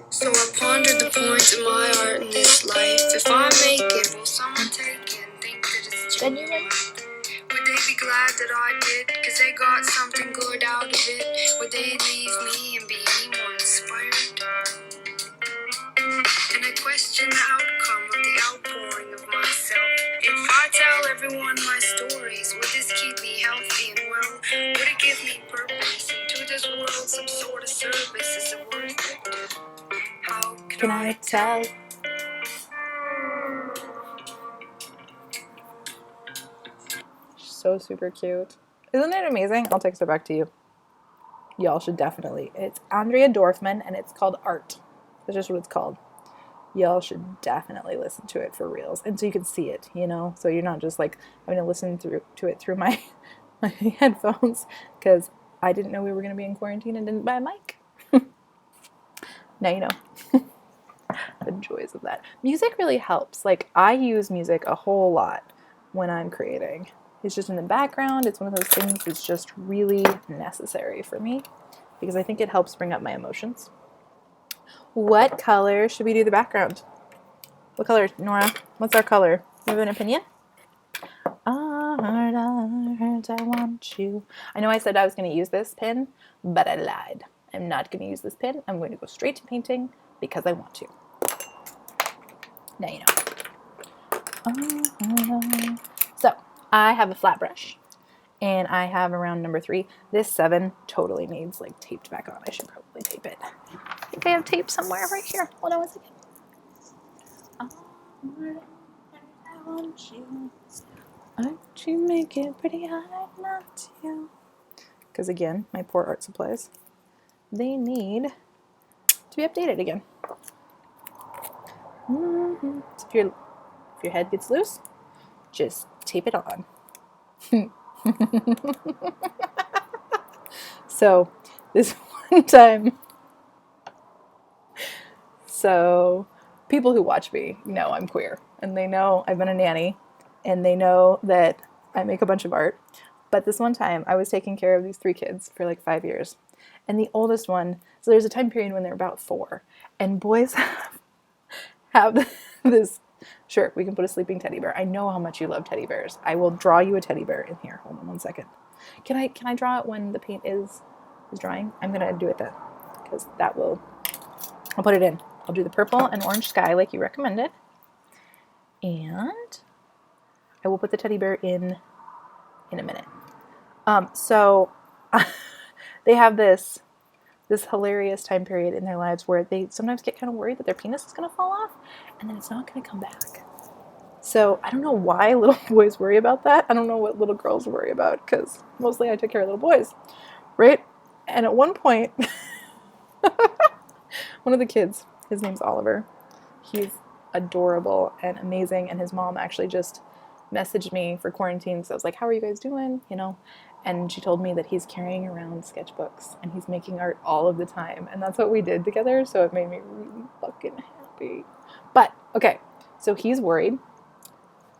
So I pondered the point of my art in this life. If I make it, will someone take it and think that it's genuine? Would they be glad that I did, cause they got something good out of it? Would they leave me and be any more inspired? And I question the outcome of the outpouring of myself. If I tell everyone my stories, would this keep me healthy and well? Would it give me purpose? And to this world some sort of service? Is it worth it? How Can I tell? So super cute. Isn't it amazing? I'll text it back to you. Y'all should definitely. It's Andrea Dorfman and it's called Art. That's just what it's called. Y'all should definitely listen to it for reals. And so you can see it, you know? So you're not just like having to listen to it through my my headphones because I didn't know we were going to be in quarantine and didn't buy a mic. Now you know. The joys of that. Music really helps. Like, I use music a whole lot when I'm creating. It's just in the background. It's one of those things that's just really necessary for me because I think it helps bring up my emotions. What color should we do the background? What color, Nora? What's our color? You have an opinion? I want you. I know I said I was going to use this pen, but I lied. I'm not going to use this pen. I'm going to go straight to painting because I want to. Now you know. So I have a flat brush, and I have around number 3. This 7 totally needs like taped back on. I should probably tape it. I think I have tape somewhere right here. Hold on one second. I want you. Won't you make it pretty hard not to? Because again, my poor art supplies, they need to be updated again. So if your head gets loose, just tape it on. So this one time, so people who watch me know I'm queer, and they know I've been a nanny, and they know that I make a bunch of art. But this one time, I was taking care of these 3 kids for like 5 years. And the oldest one, so there's a time period when they're about 4, and boys have this, sure, we can put a sleeping teddy bear. I know how much you love teddy bears. I will draw you a teddy bear in here. Hold on one second. Can I draw it when the paint is drying? I'm going to do it then, because that will, I'll put it in. I'll do the purple and orange sky like you recommended. And I will put the teddy bear in a minute. So they have this hilarious time period in their lives where they sometimes get kind of worried that their penis is going to fall off and then it's not going to come back. So I don't know why little boys worry about that. I don't know what little girls worry about because mostly I take care of little boys, right? And at one point, one of the kids, his name's Oliver, he's adorable and amazing, and his mom actually just messaged me for quarantine. So I was like, how are you guys doing? You know, and she told me that he's carrying around sketchbooks and he's making art all of the time. And that's what we did together. So it made me really fucking happy. But okay, so he's worried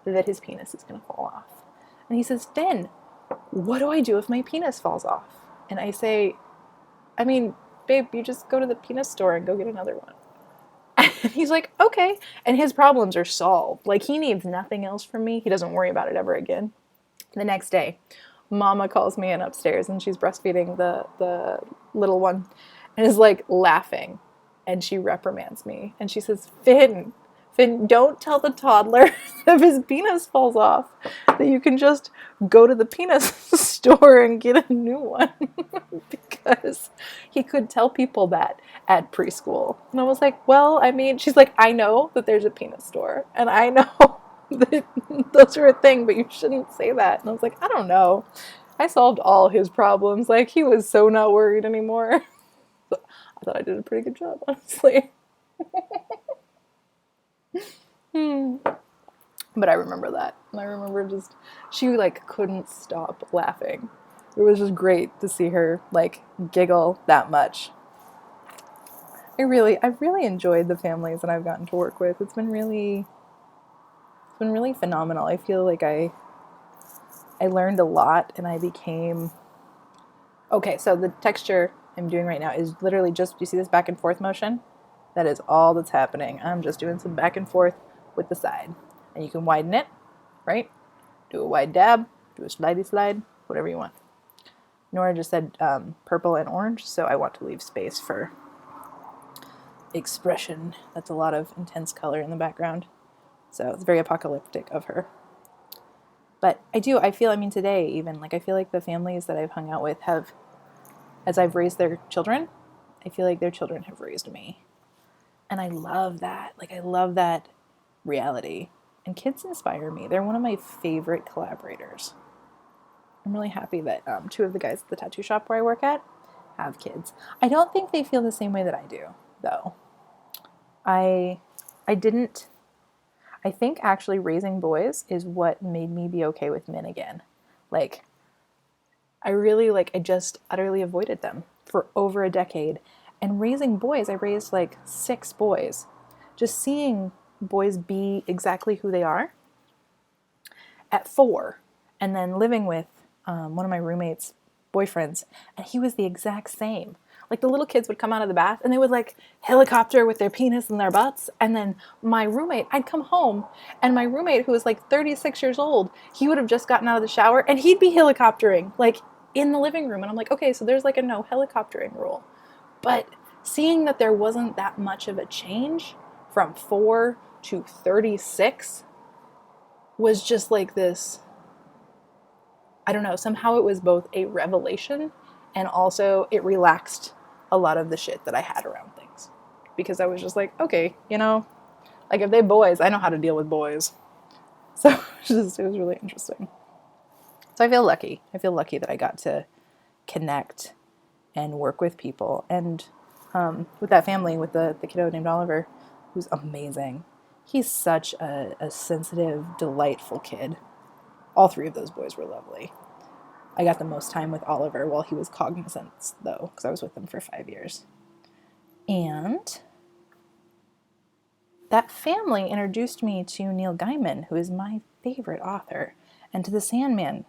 that his penis is going to fall off. And he says, Finn, what do I do if my penis falls off? And I say, I mean, babe, you just go to the penis store and go get another one. And he's like, okay. And his problems are solved. Like, he needs nothing else from me. He doesn't worry about it ever again. The next day, Mama calls me in upstairs and she's breastfeeding the little one and is like laughing. And she reprimands me. And she says, Finn, don't tell the toddler if his penis falls off that you can just go to the penis store and get a new one. Because he could tell people that at preschool. And I was like, well, I mean, she's like, I know that there's a penis store. And I know that those are a thing, but you shouldn't say that. And I was like, I don't know. I solved all his problems. Like, he was so not worried anymore. So I thought I did a pretty good job, honestly. But I remember that. And I remember just, she like couldn't stop laughing. It was just great to see her like giggle that much. I've really enjoyed the families that I've gotten to work with. It's been really phenomenal. I feel like I learned a lot and I became, okay, so the texture I'm doing right now is literally just, do you see this back and forth motion? That is all that's happening. I'm just doing some back and forth with the side. And you can widen it, right? Do a wide dab, do a slidey slide, whatever you want. Nora just said purple and orange, so I want to leave space for expression. That's a lot of intense color in the background. So it's very apocalyptic of her. But I feel, I mean, today even, like, I feel like the families that I've hung out with have, as I've raised their children, I feel like their children have raised me. And I love that. Like, I love that reality. And kids inspire me. They're one of my favorite collaborators. I'm really happy that 2 of the guys at the tattoo shop where I work at have kids. I don't think they feel the same way that I do, though. I think actually raising boys is what made me be okay with men again. Like, I just utterly avoided them for over a decade. And raising boys, I raised like 6 boys. Just seeing boys be exactly who they are at 4, and then living with one of my roommate's boyfriends, and he was the exact same. Like the little kids would come out of the bath and they would like helicopter with their penis in their butts. And then my roommate, I'd come home and my roommate, who was like 36 years old, he would have just gotten out of the shower and he'd be helicoptering like in the living room. And I'm like, okay, so there's like a no helicoptering rule. But seeing that there wasn't that much of a change from 4 to 36 was just like this, I don't know, somehow it was both a revelation and also it relaxed a lot of the shit that I had around things. Because I was just like, okay, like if they boys, I know how to deal with boys. So it was really interesting. So I feel lucky. I feel lucky that I got to connect and work with people. And with that family, with the kiddo named Oliver, who's amazing. He's such a sensitive, delightful kid. All 3 of those boys were lovely. I got the most time with Oliver while he was cognizant, though, because I was with him for 5 years. And that family introduced me to Neil Gaiman, who is my favorite author, and to the Sandman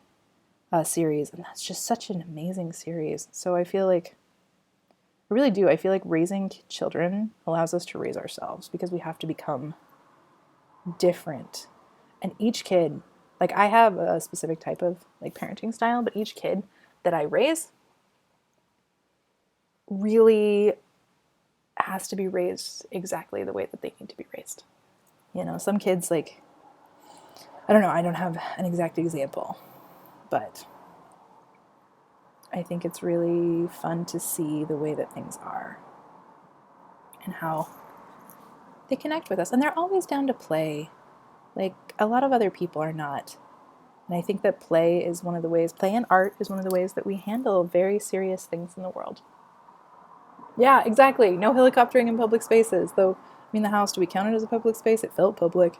series. And that's just such an amazing series. So I feel like, I really do, I feel like raising children allows us to raise ourselves because we have to become different. And each kid, like I have a specific type of like parenting style, but each kid that I raise really has to be raised exactly the way that they need to be raised. Some kids, like, I don't know, I don't have an exact example, but I think it's really fun to see the way that things are and how they connect with us. And they're always down to play. Like a lot of other people are not. And I think that play and art is one of the ways that we handle very serious things in the world. Yeah, exactly. No helicoptering in public spaces. Though, I mean, the house, do we count it as a public space? It felt public.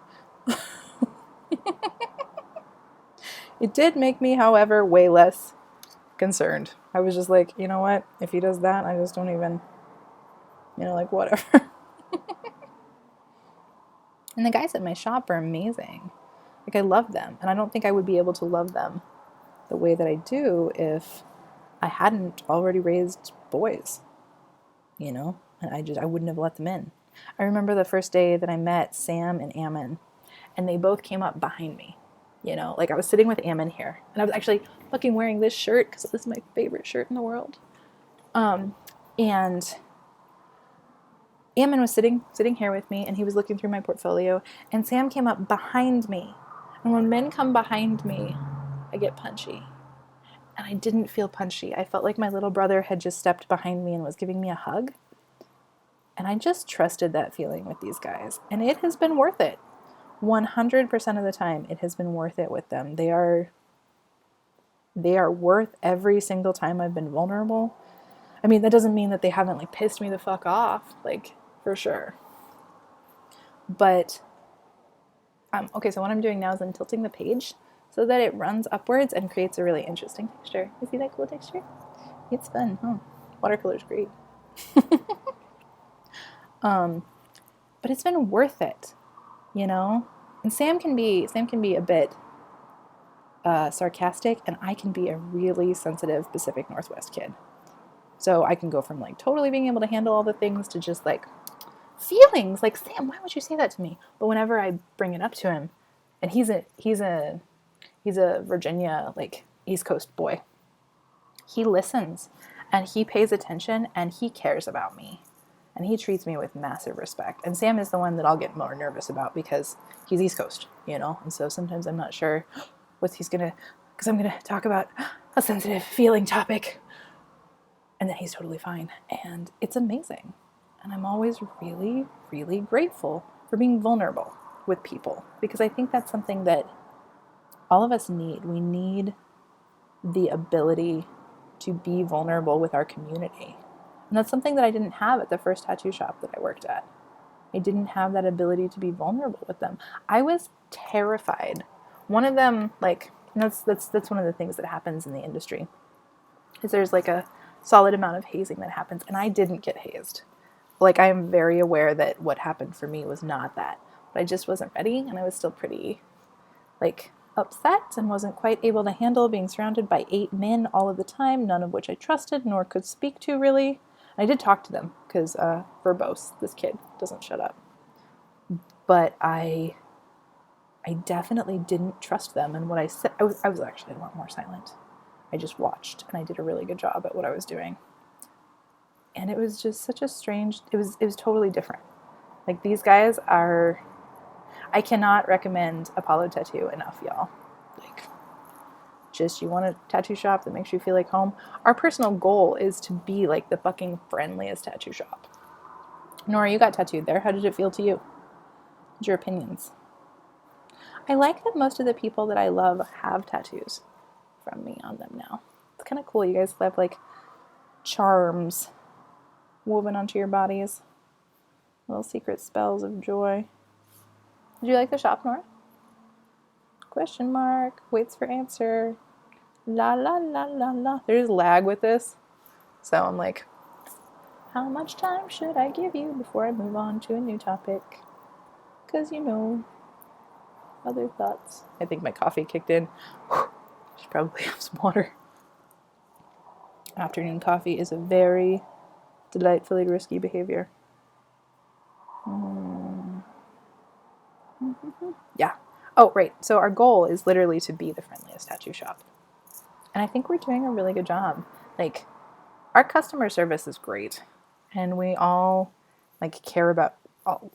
It did make me, however, way less concerned. I was just like, you know what? If he does that, I just don't even, like whatever. And the guys at my shop are amazing. Like I love them. And I don't think I would be able to love them the way that I do if I hadn't already raised boys, and I wouldn't have let them in. I remember the first day that I met Sam and Ammon, and they both came up behind me, like I was sitting with Ammon here, and I was actually fucking wearing this shirt because this is my favorite shirt in the world. And Ammon was sitting here with me, and he was looking through my portfolio, and Sam came up behind me. And when men come behind me, I get punchy. And I didn't feel punchy. I felt like my little brother had just stepped behind me and was giving me a hug. And I just trusted that feeling with these guys. And it has been worth it. 100% of the time, it has been worth it with them. They are worth every single time I've been vulnerable. I mean, that doesn't mean that they haven't like pissed me the fuck off, like for sure. But, okay, so what I'm doing now is I'm tilting the page so that it runs upwards and creates a really interesting texture. You see that cool texture? It's fun, huh? Watercolor's great. But it's been worth it, And Sam can be a bit sarcastic, and I can be a really sensitive Pacific Northwest kid. So I can go from like totally being able to handle all the things to just like feelings like, Sam, why would you say that to me? But whenever I bring it up to him, and he's a Virginia, like East Coast boy, he listens and he pays attention and he cares about me. And he treats me with massive respect. And Sam is the one that I'll get more nervous about because he's East Coast, And so sometimes I'm not sure because I'm going to talk about a sensitive feeling topic. And then he's totally fine. And it's amazing. And I'm always really, really grateful for being vulnerable with people. Because I think that's something that all of us need. We need the ability to be vulnerable with our community. And that's something that I didn't have at the first tattoo shop that I worked at. I didn't have that ability to be vulnerable with them. I was terrified. One of them, like, that's one of the things that happens in the industry. is there's like a solid amount of hazing that happens, and I didn't get hazed. Like, I am very aware that what happened for me was not that, but I just wasn't ready, and I was still pretty, like, upset and wasn't quite able to handle being surrounded by 8 men all of the time, none of which I trusted nor could speak to really. I did talk to them because verbose, this kid doesn't shut up, but I definitely didn't trust them. And what I said, I was actually a lot more silent. I just watched, and I did a really good job at what I was doing. And it was just such a strange, it was totally different. Like, these guys are, I cannot recommend Apollo Tattoo enough, y'all. Like, just, you want a tattoo shop that makes you feel like home. Our personal goal is to be like the fucking friendliest tattoo shop. Nora, you got tattooed there. How did it feel to you? What's your opinions? I like that most of the people that I love have tattoos from me on them now. It's kind of cool. You guys have like charms woven onto your bodies. Little secret spells of joy. Did you like the shop, Nora? Question mark. Waits for answer. La la la la la. There's lag with this. So I'm like, how much time should I give you before I move on to a new topic? Because, you know, other thoughts. I think my coffee kicked in. Should probably have some water. Afternoon coffee is a very delightfully risky behavior. Yeah. Oh, right. So our goal is literally to be the friendliest tattoo shop. And I think we're doing a really good job. Like, our customer service is great. And we all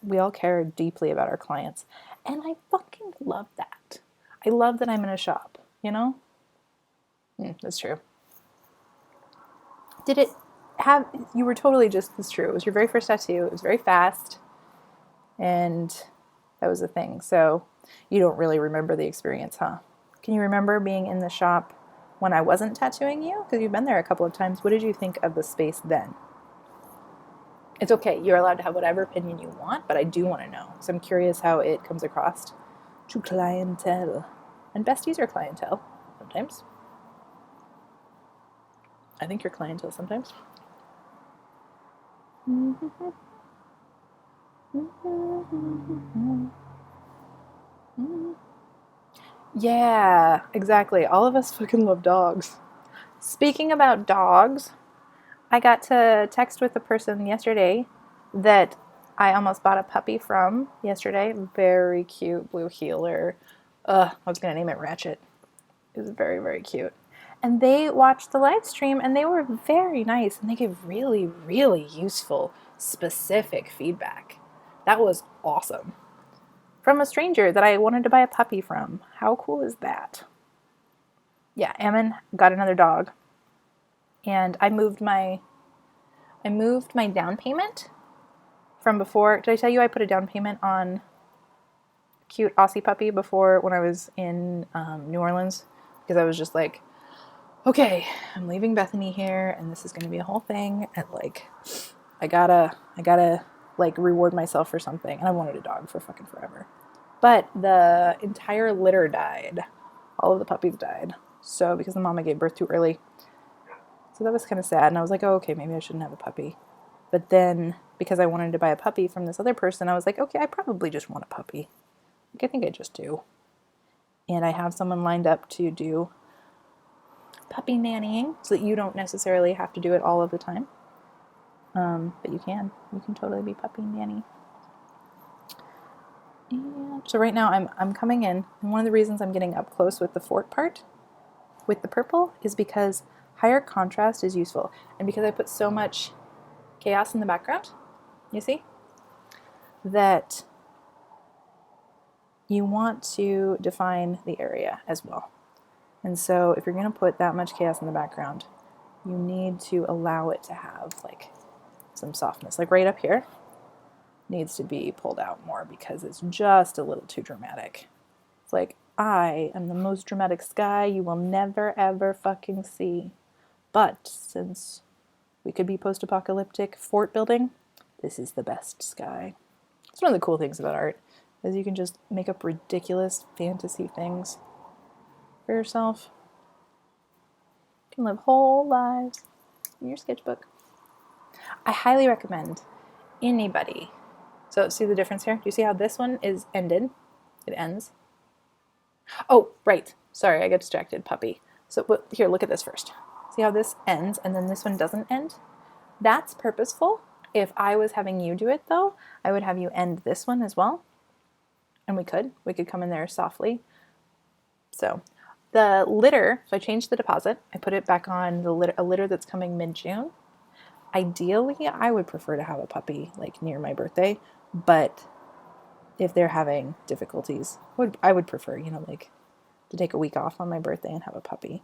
we all care deeply about our clients. And I fucking love that. I love that I'm in a shop, you know? That's true. Did it have, you were totally just as true. It was your very first tattoo. It was very fast. And that was the thing. So you don't really remember the experience, huh? Can you remember being in the shop when I wasn't tattooing you? Because you've been there a couple of times. What did you think of the space then? It's okay. You're allowed to have whatever opinion you want, but I do want to know. So I'm curious how it comes across to clientele. And besties are clientele sometimes. I think you're clientele sometimes. Yeah, exactly. All of us fucking love dogs. Speaking about dogs, I got to text with a person yesterday that I almost bought a puppy from yesterday. Very cute blue heeler. I was going to name it Ratchet. It was very, very cute. And they watched the live stream and they were very nice and they gave really, really useful, specific feedback. That was awesome. From a stranger that I wanted to buy a puppy from. How cool is that? Yeah, Ammon got another dog. And I moved my down payment from before. Did I tell you I put a down payment on cute Aussie puppy before when I was in New Orleans? Because I was just like, okay, I'm leaving Bethany here and this is going to be a whole thing. And like, I gotta like reward myself for something. And I wanted a dog for fucking forever. But the entire litter died. All of the puppies died. So because the mama gave birth too early. So that was kind of sad. And I was like, oh, okay, maybe I shouldn't have a puppy. But then because I wanted to buy a puppy from this other person, I was like, okay, I probably just want a puppy. Like, I think I just do. And I have someone lined up to do puppy nannying so that you don't necessarily have to do it all of the time. But you can totally be puppy nanny. And so right now I'm coming in, and one of the reasons I'm getting up close with the fort part with the purple is because higher contrast is useful, and because I put so much chaos in the background, you see, that you want to define the area as well. And so if you're going to put that much chaos in the background, you need to allow it to have like some softness. Like right up here needs to be pulled out more because it's just a little too dramatic. It's like, I am the most dramatic sky you will never ever fucking see. But since we could be post-apocalyptic fort building, this is the best sky. It's one of the cool things about art is you can just make up ridiculous fantasy things for yourself. can live whole lives in your sketchbook. I highly recommend anybody. So see the difference here? Do you see how this one is ended? It ends. Oh, right. Sorry, I got distracted, puppy. So here, look at this first. See how this ends and then this one doesn't end? That's purposeful. If I was having you do it though, I would have you end this one as well. And we could come in there softly. So the litter, so I changed the deposit. I put it back on a litter that's coming mid-June. Ideally, I would prefer to have a puppy like near my birthday, but if they're having difficulties, I would prefer, like to take a week off on my birthday and have a puppy.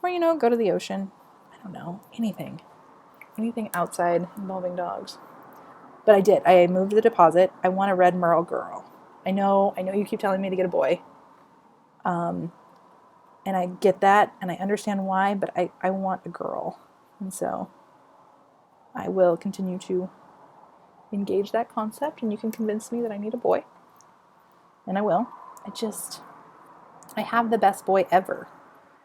Or, go to the ocean. I don't know, anything outside involving dogs. But I did. I moved the deposit. I want a red merle girl. I know you keep telling me to get a boy. And I get that, and I understand why, but I want a girl. And so I will continue to engage that concept, and you can convince me that I need a boy. And I will. I have the best boy ever.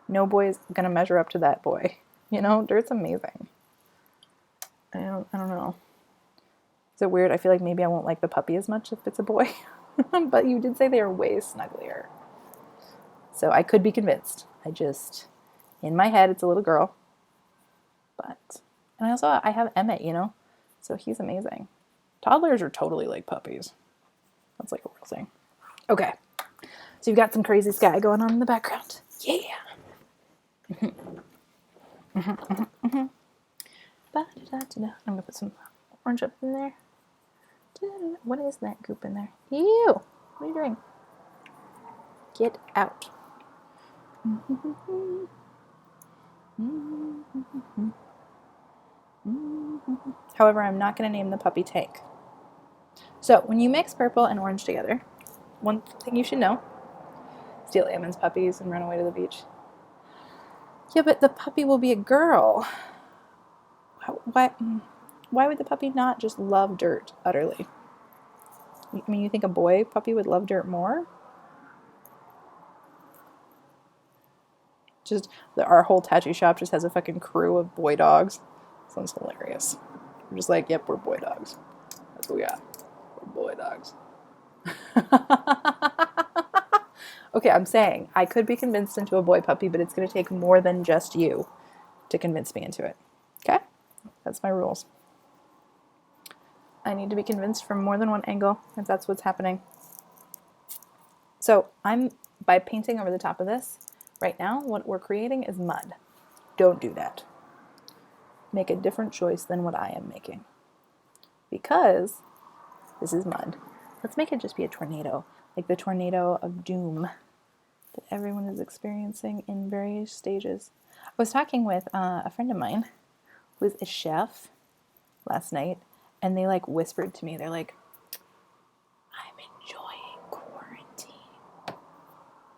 No boy is going to measure up to that boy. Dirt's amazing. I don't know. Is it weird? I feel like maybe I won't like the puppy as much if it's a boy. But you did say they are way snugglier. So I could be convinced. In my head, it's a little girl. And I have Emmett, so he's amazing. Toddlers are totally like puppies. That's like a real thing. Okay. So you've got some crazy sky going on in the background. Yeah. I'm going to put some orange up in there. What is that goop in there? Ew. What are you doing? Get out. However, I'm not going to name the puppy Tank. So when you mix purple and orange together, one thing you should know, steal Ammon's puppies and run away to the beach. Yeah, but the puppy will be a girl. Why would the puppy not just love dirt utterly? I mean, you think a boy puppy would love dirt more? Our whole tattoo shop just has a fucking crew of boy dogs. Sounds hilarious. We're just like, yep, we're boy dogs. That's what we got. We're boy dogs. Okay, I'm saying I could be convinced into a boy puppy, but it's going to take more than just you to convince me into it. Okay? That's my rules. I need to be convinced from more than one angle if that's what's happening. So by painting over the top of this, right now, what we're creating is mud. Don't do that. Make a different choice than what I am making. Because this is mud. Let's make it just be a tornado, like the tornado of doom that everyone is experiencing in various stages. I was talking with a friend of mine who is a chef last night, and they whispered to me, they're like, I'm enjoying quarantine.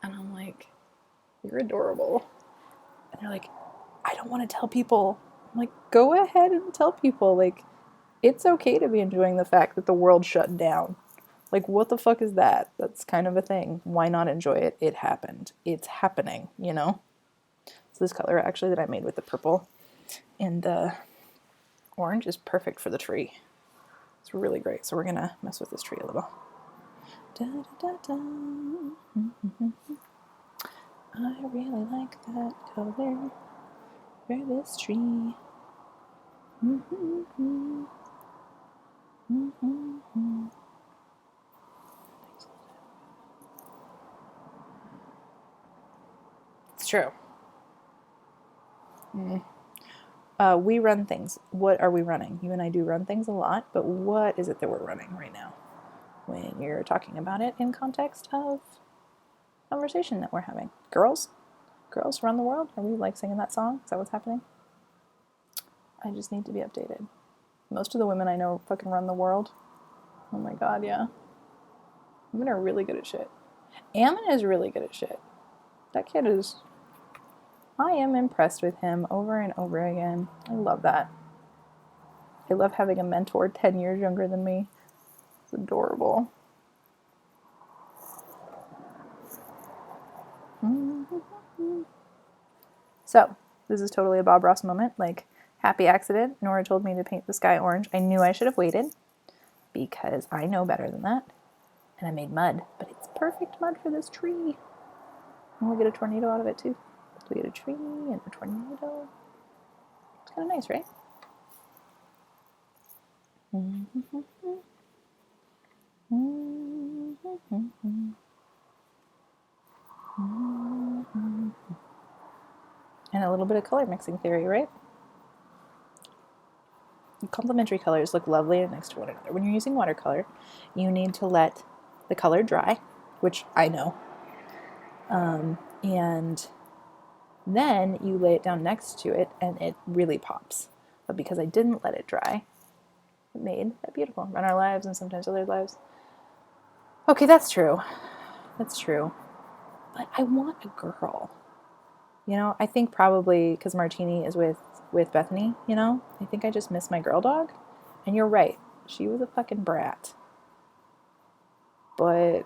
And I'm like, you're adorable. And they're like, I don't want to tell people. I'm like, go ahead and tell people. It's okay to be enjoying the fact that the world shut down. What the fuck is that? That's kind of a thing. Why not enjoy it? It happened. It's happening, So this color actually that I made with the purple and the orange is perfect for the tree. It's really great. So we're going to mess with this tree a little. Da, da, da, da. I really like that color for this tree. It's true. We run things. What are we running? You and I do run things a lot, but what is it that we're running right now when you're talking about it in context of conversation that we're having? Girls run the world? Are we singing that song? Is that what's happening? I just need to be updated. Most of the women I know fucking run the world. Oh my god, yeah. Women are really good at shit. Ammon is really good at shit. That kid is... I am impressed with him over and over again. I love that. I love having a mentor 10 years younger than me. It's adorable. So, This is totally a Bob Ross moment. Like, happy accident. Nora told me to paint the sky orange. I knew I should have waited because I know better than that. And I made mud, but it's perfect mud for this tree. And we'll get a tornado out of it too. So we get a tree and a tornado. It's kind of nice, right? And a little bit of color mixing theory, right? Complementary colors look lovely next to one another. When you're using watercolor, you need to let the color dry, which I know. And then you lay it down next to it and it really pops. But because I didn't let it dry, it made that beautiful. Run our lives and sometimes other lives. Okay, that's true. That's true. But I want a girl. You know, I think probably because Martini is with Bethany, you know, I think I just miss my girl dog. And you're right. She was a fucking brat. But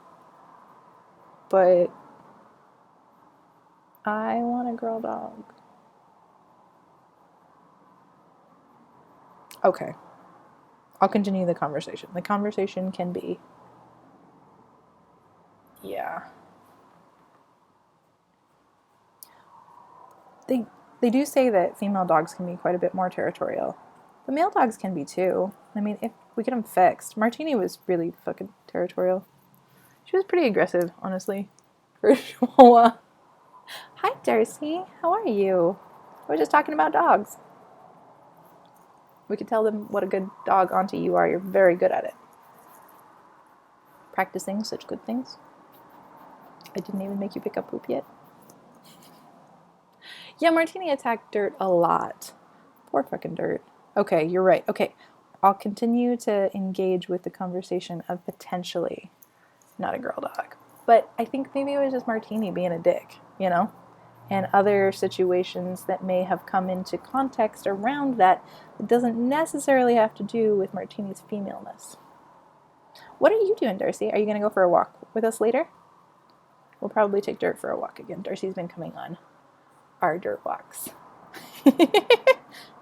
I want a girl dog. Okay. I'll continue the conversation. The conversation can be, yeah. They do say that female dogs can be quite a bit more territorial. But male dogs can be too. I mean, if we get them fixed. Martini was really fucking territorial. She was pretty aggressive, honestly, for a Chihuahua. Hi, Darcy. How are you? We're just talking about dogs. We could tell them what a good dog auntie you are. You're very good at it. Practicing such good things. I didn't even make you pick up poop yet. Yeah, Martini attacked Dirt a lot. Poor fucking Dirt. Okay, you're right. Okay, I'll continue to engage with the conversation of potentially not a girl dog. But I think maybe it was just Martini being a dick, you know? And other situations that may have come into context around that doesn't necessarily have to do with Martini's femaleness. What are you doing, Darcy? Are you going to go for a walk with us later? We'll probably take Dirt for a walk again. Darcy's been coming on our dirt walks.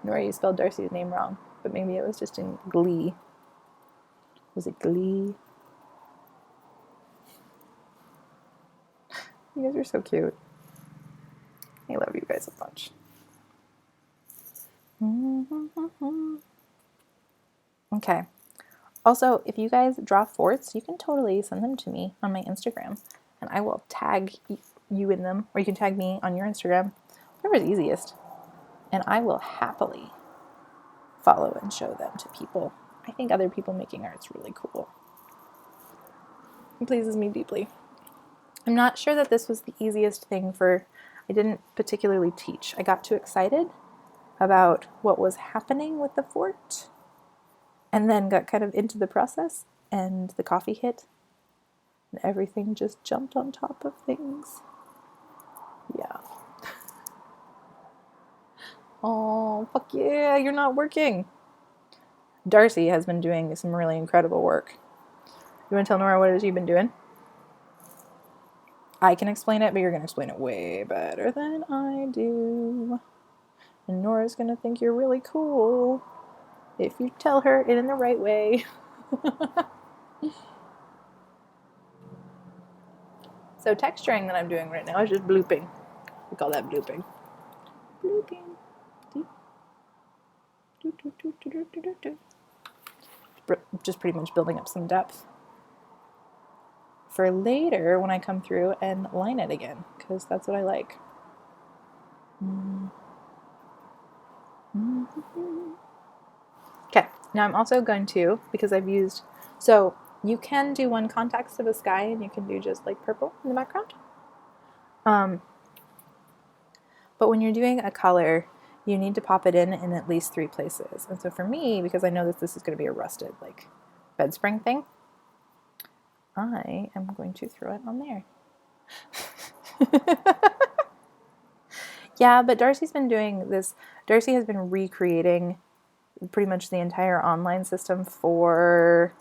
Nora, you spelled Darcy's name wrong, but maybe it was just in glee. Was it glee? You guys are so cute. I love you guys a bunch. Okay. Also, if you guys draw forts, you can totally send them to me on my Instagram, and I will tag you in them, or you can tag me on your Instagram, whatever's easiest, and I will happily follow and show them to people. I think other people making art's really cool. It pleases me deeply. I'm not sure that this was the easiest thing I didn't particularly teach. I got too excited about what was happening with the fort and then got kind of into the process and the coffee hit and everything just jumped on top of things. Yeah. Oh, fuck yeah, you're not working. Darcy has been doing some really incredible work. You want to tell Nora what it is you've been doing? I can explain it, but you're going to explain it way better than I do. And Nora's going to think you're really cool if you tell her it in the right way. So texturing that I'm doing right now is just blooping. We call that blooping. Blooping. Just pretty much building up some depth for later when I come through and line it again, because that's what I like. Okay, now I'm also going to, because I've used, so you can do one context of a sky and you can do just like purple in the background. But when you're doing a color, you need to pop it in at least 3 places. And so for me, because I know that this is going to be a rusted like bed spring thing, I am going to throw it on there. Yeah, but Darcy's been doing this. Darcy has been recreating pretty much the entire online system for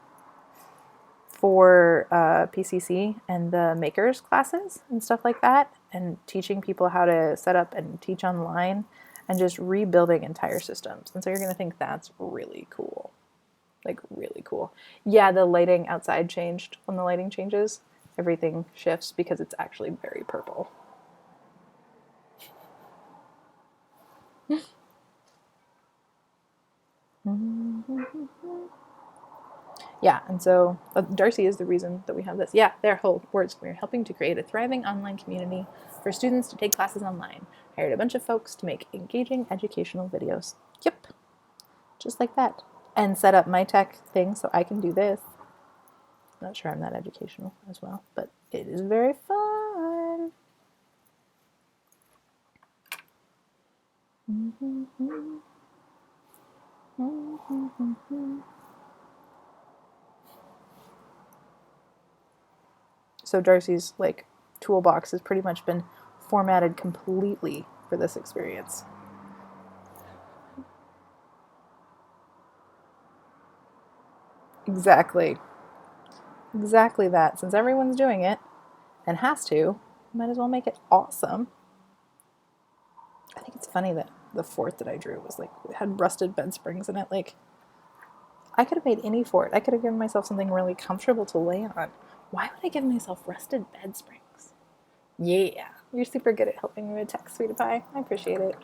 PCC and the makers classes and stuff like that, and teaching people how to set up and teach online. and just rebuilding entire systems. And so you're going to think that's really cool. Like really cool. Yeah, the lighting outside changed. When the lighting changes, everything shifts because it's actually very purple. Yeah, and so Darcy is the reason that we have this. Yeah, their whole words. We're helping to create a thriving online community for students to take classes online. Hired a bunch of folks to make engaging educational videos. Yep, just like that. And set up my tech thing so I can do this. Not sure I'm that educational as well, but it is very fun. So Darcy's like toolbox has pretty much been formatted completely for this experience. Exactly. Exactly that. Since everyone's doing it and has to, might as well make it awesome. I think it's funny that the fort that I drew was like, it had rusted bed springs in it. Like, I could have made any fort. I could have given myself something really comfortable to lay on. Why would I give myself rusted bed springs? Yeah, you're super good at helping me with tech, sweetie pie. I appreciate it.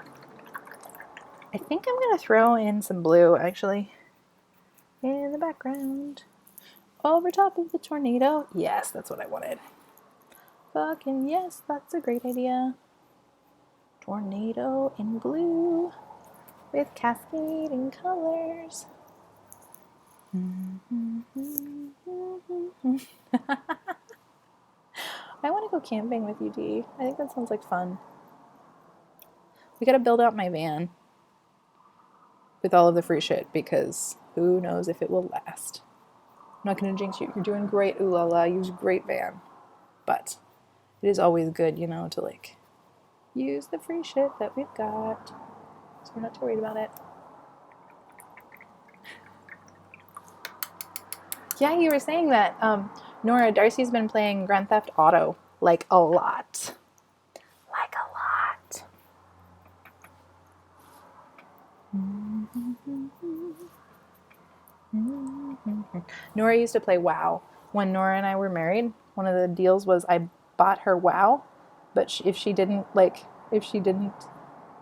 I think I'm going to throw in some blue, actually, in the background. Over top of the tornado. Yes, that's what I wanted. Fucking yes, that's a great idea. Tornado in blue with cascading colors. I want to go camping with you, Dee. I think that sounds like fun. We gotta build out my van with all of the free shit because who knows if it will last. I'm not gonna jinx you. You're doing great, ooh la la. Use a great van. But it is always good, you know, to like use the free shit that we've got. So we're not too worried about it. Yeah, you were saying that. Nora, Darcy's been playing Grand Theft Auto like a lot. Like a lot. Nora used to play WoW. When Nora and I were married, one of the deals was I bought her WoW, but if she didn't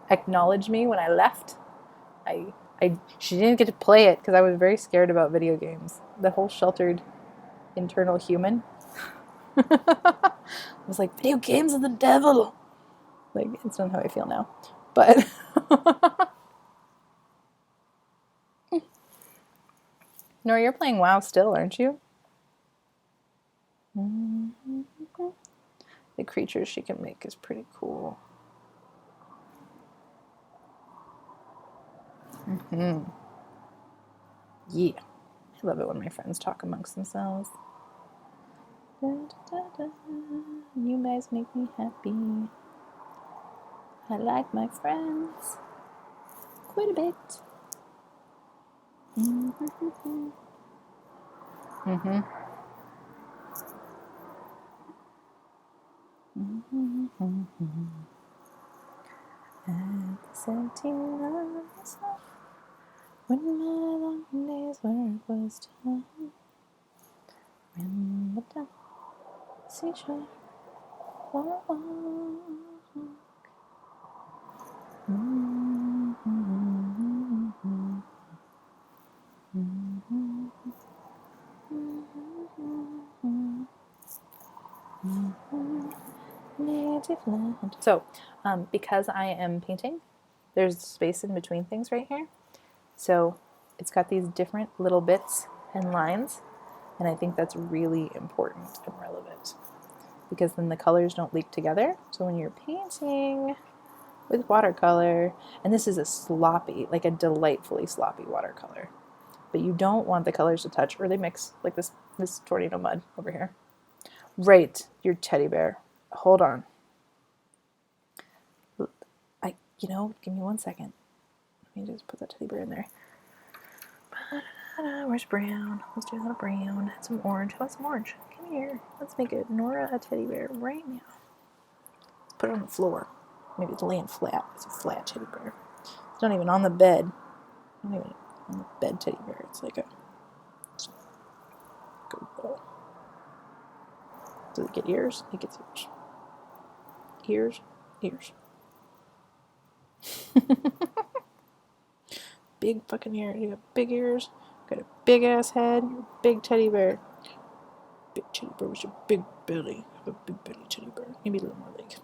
acknowledge me when I left, she didn't get to play it because I was very scared about video games. The whole sheltered internal human. I was like, video games are the devil. Like, it's not how I feel now. But Nora, you're playing WoW still, aren't you? The creatures she can make is pretty cool. Yeah. I love it when my friends talk amongst themselves. You guys make me happy. I like my friends quite a bit. At the 17 of myself, when my long day's work was done, remember down seashore for a walk. So, because I am painting, there's space in between things right here. So it's got these different little bits and lines, and I think that's really important and relevant because then the colors don't leak together. So when you're painting with watercolor, and this is a sloppy, like a delightfully sloppy watercolor, but you don't want the colors to touch or they mix, like this tornado mud over here. Right, your teddy bear. Hold on. Give me 1 second. Let me just put that teddy bear in there. Where's brown? Let's do a little brown. Some orange. How about some orange? Come here. Let's make it Nora a teddy bear right now. Put it on the floor. Maybe it's laying flat. It's a flat teddy bear. It's not even on the bed. Not even on the bed teddy bear. It's like a good bowl. Does it get ears? It gets ears. Ears, ears. Big fucking ears. You got big ears. Got a big ass head. You're a big teddy bear. Big teddy bear with a big belly. A big belly teddy bear. Maybe a little more leg.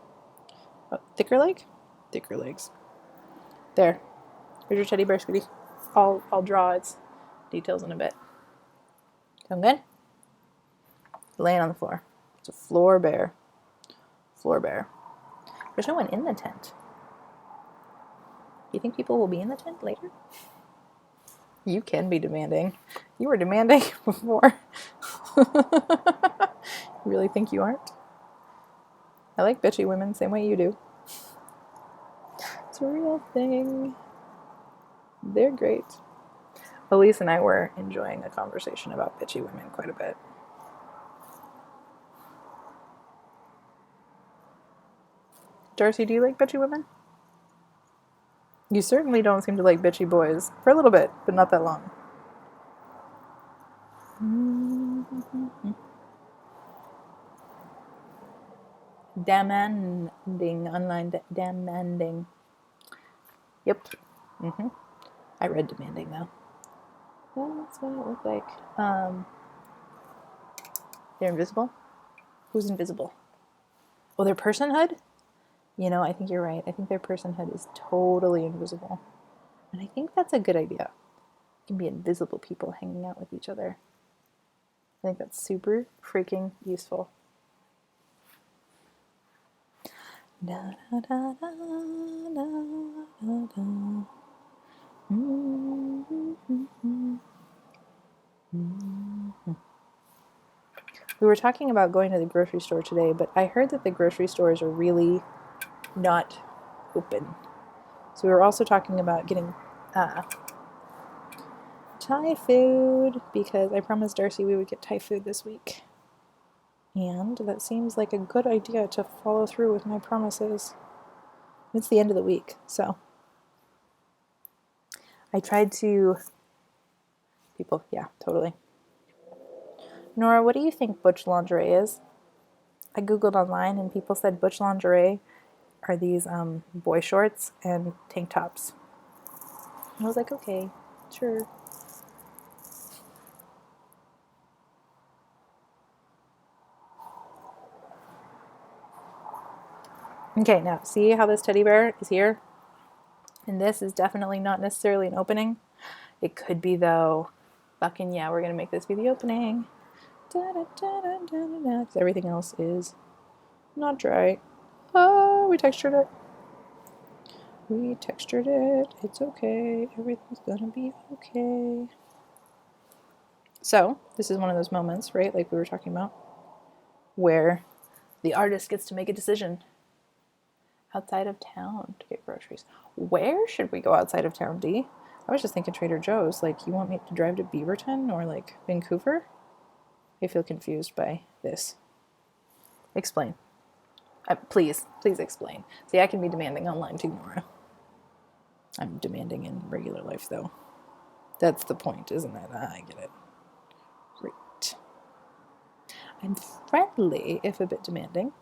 Oh, thicker leg? Thicker legs. There. Here's your teddy bear, sweetie. I'll draw its details in a bit. Sound good? Laying on the floor. It's a floor bear. Floor bear. There's no one in the tent. You think people will be in the tent later? You can be demanding. You were demanding before. You really think you aren't? I like bitchy women, same way you do. It's a real thing. They're great. Elise and I were enjoying a conversation about bitchy women quite a bit. Darcy, do you like bitchy women? You certainly don't seem to like bitchy boys. For a little bit, but not that long. Demanding, online demanding. Yep. I read demanding though. That's what it looked like. They're invisible? Who's invisible? Oh, their personhood? You know, I think you're right. I think their personhood is totally invisible. And I think that's a good idea. It can be invisible people hanging out with each other. I think that's super freaking useful. Da, da, da, da, da, da, da. We were talking about going to the grocery store today, but I heard that the grocery stores are really not open. So we were also talking about getting Thai food, because I promised Darcy we would get Thai food this week. And that seems like a good idea to follow through with my promises. It's the end of the week, so I tried to... People, yeah, totally. Nora, what do you think butch lingerie is? I googled online and people said butch lingerie are these boy shorts and tank tops. I was like, okay, sure. Okay, now see how this teddy bear is here? And this is definitely not necessarily an opening. It could be though. Fucking yeah, we're gonna make this be the opening. Because everything else is not dry. Oh, we textured it. We textured it. It's okay. Everything's gonna be okay. So, this is one of those moments, right, like we were talking about, where the artist gets to make a decision. Outside of town to get groceries. Where should we go outside of town, Dee? I was just thinking Trader Joe's. Like, you want me to drive to Beaverton or, like, Vancouver? I feel confused by this. Explain. Please explain. See, I can be demanding online too, Nora. I'm demanding in regular life, though. That's the point, isn't it? I get it. Great. I'm friendly, if a bit demanding.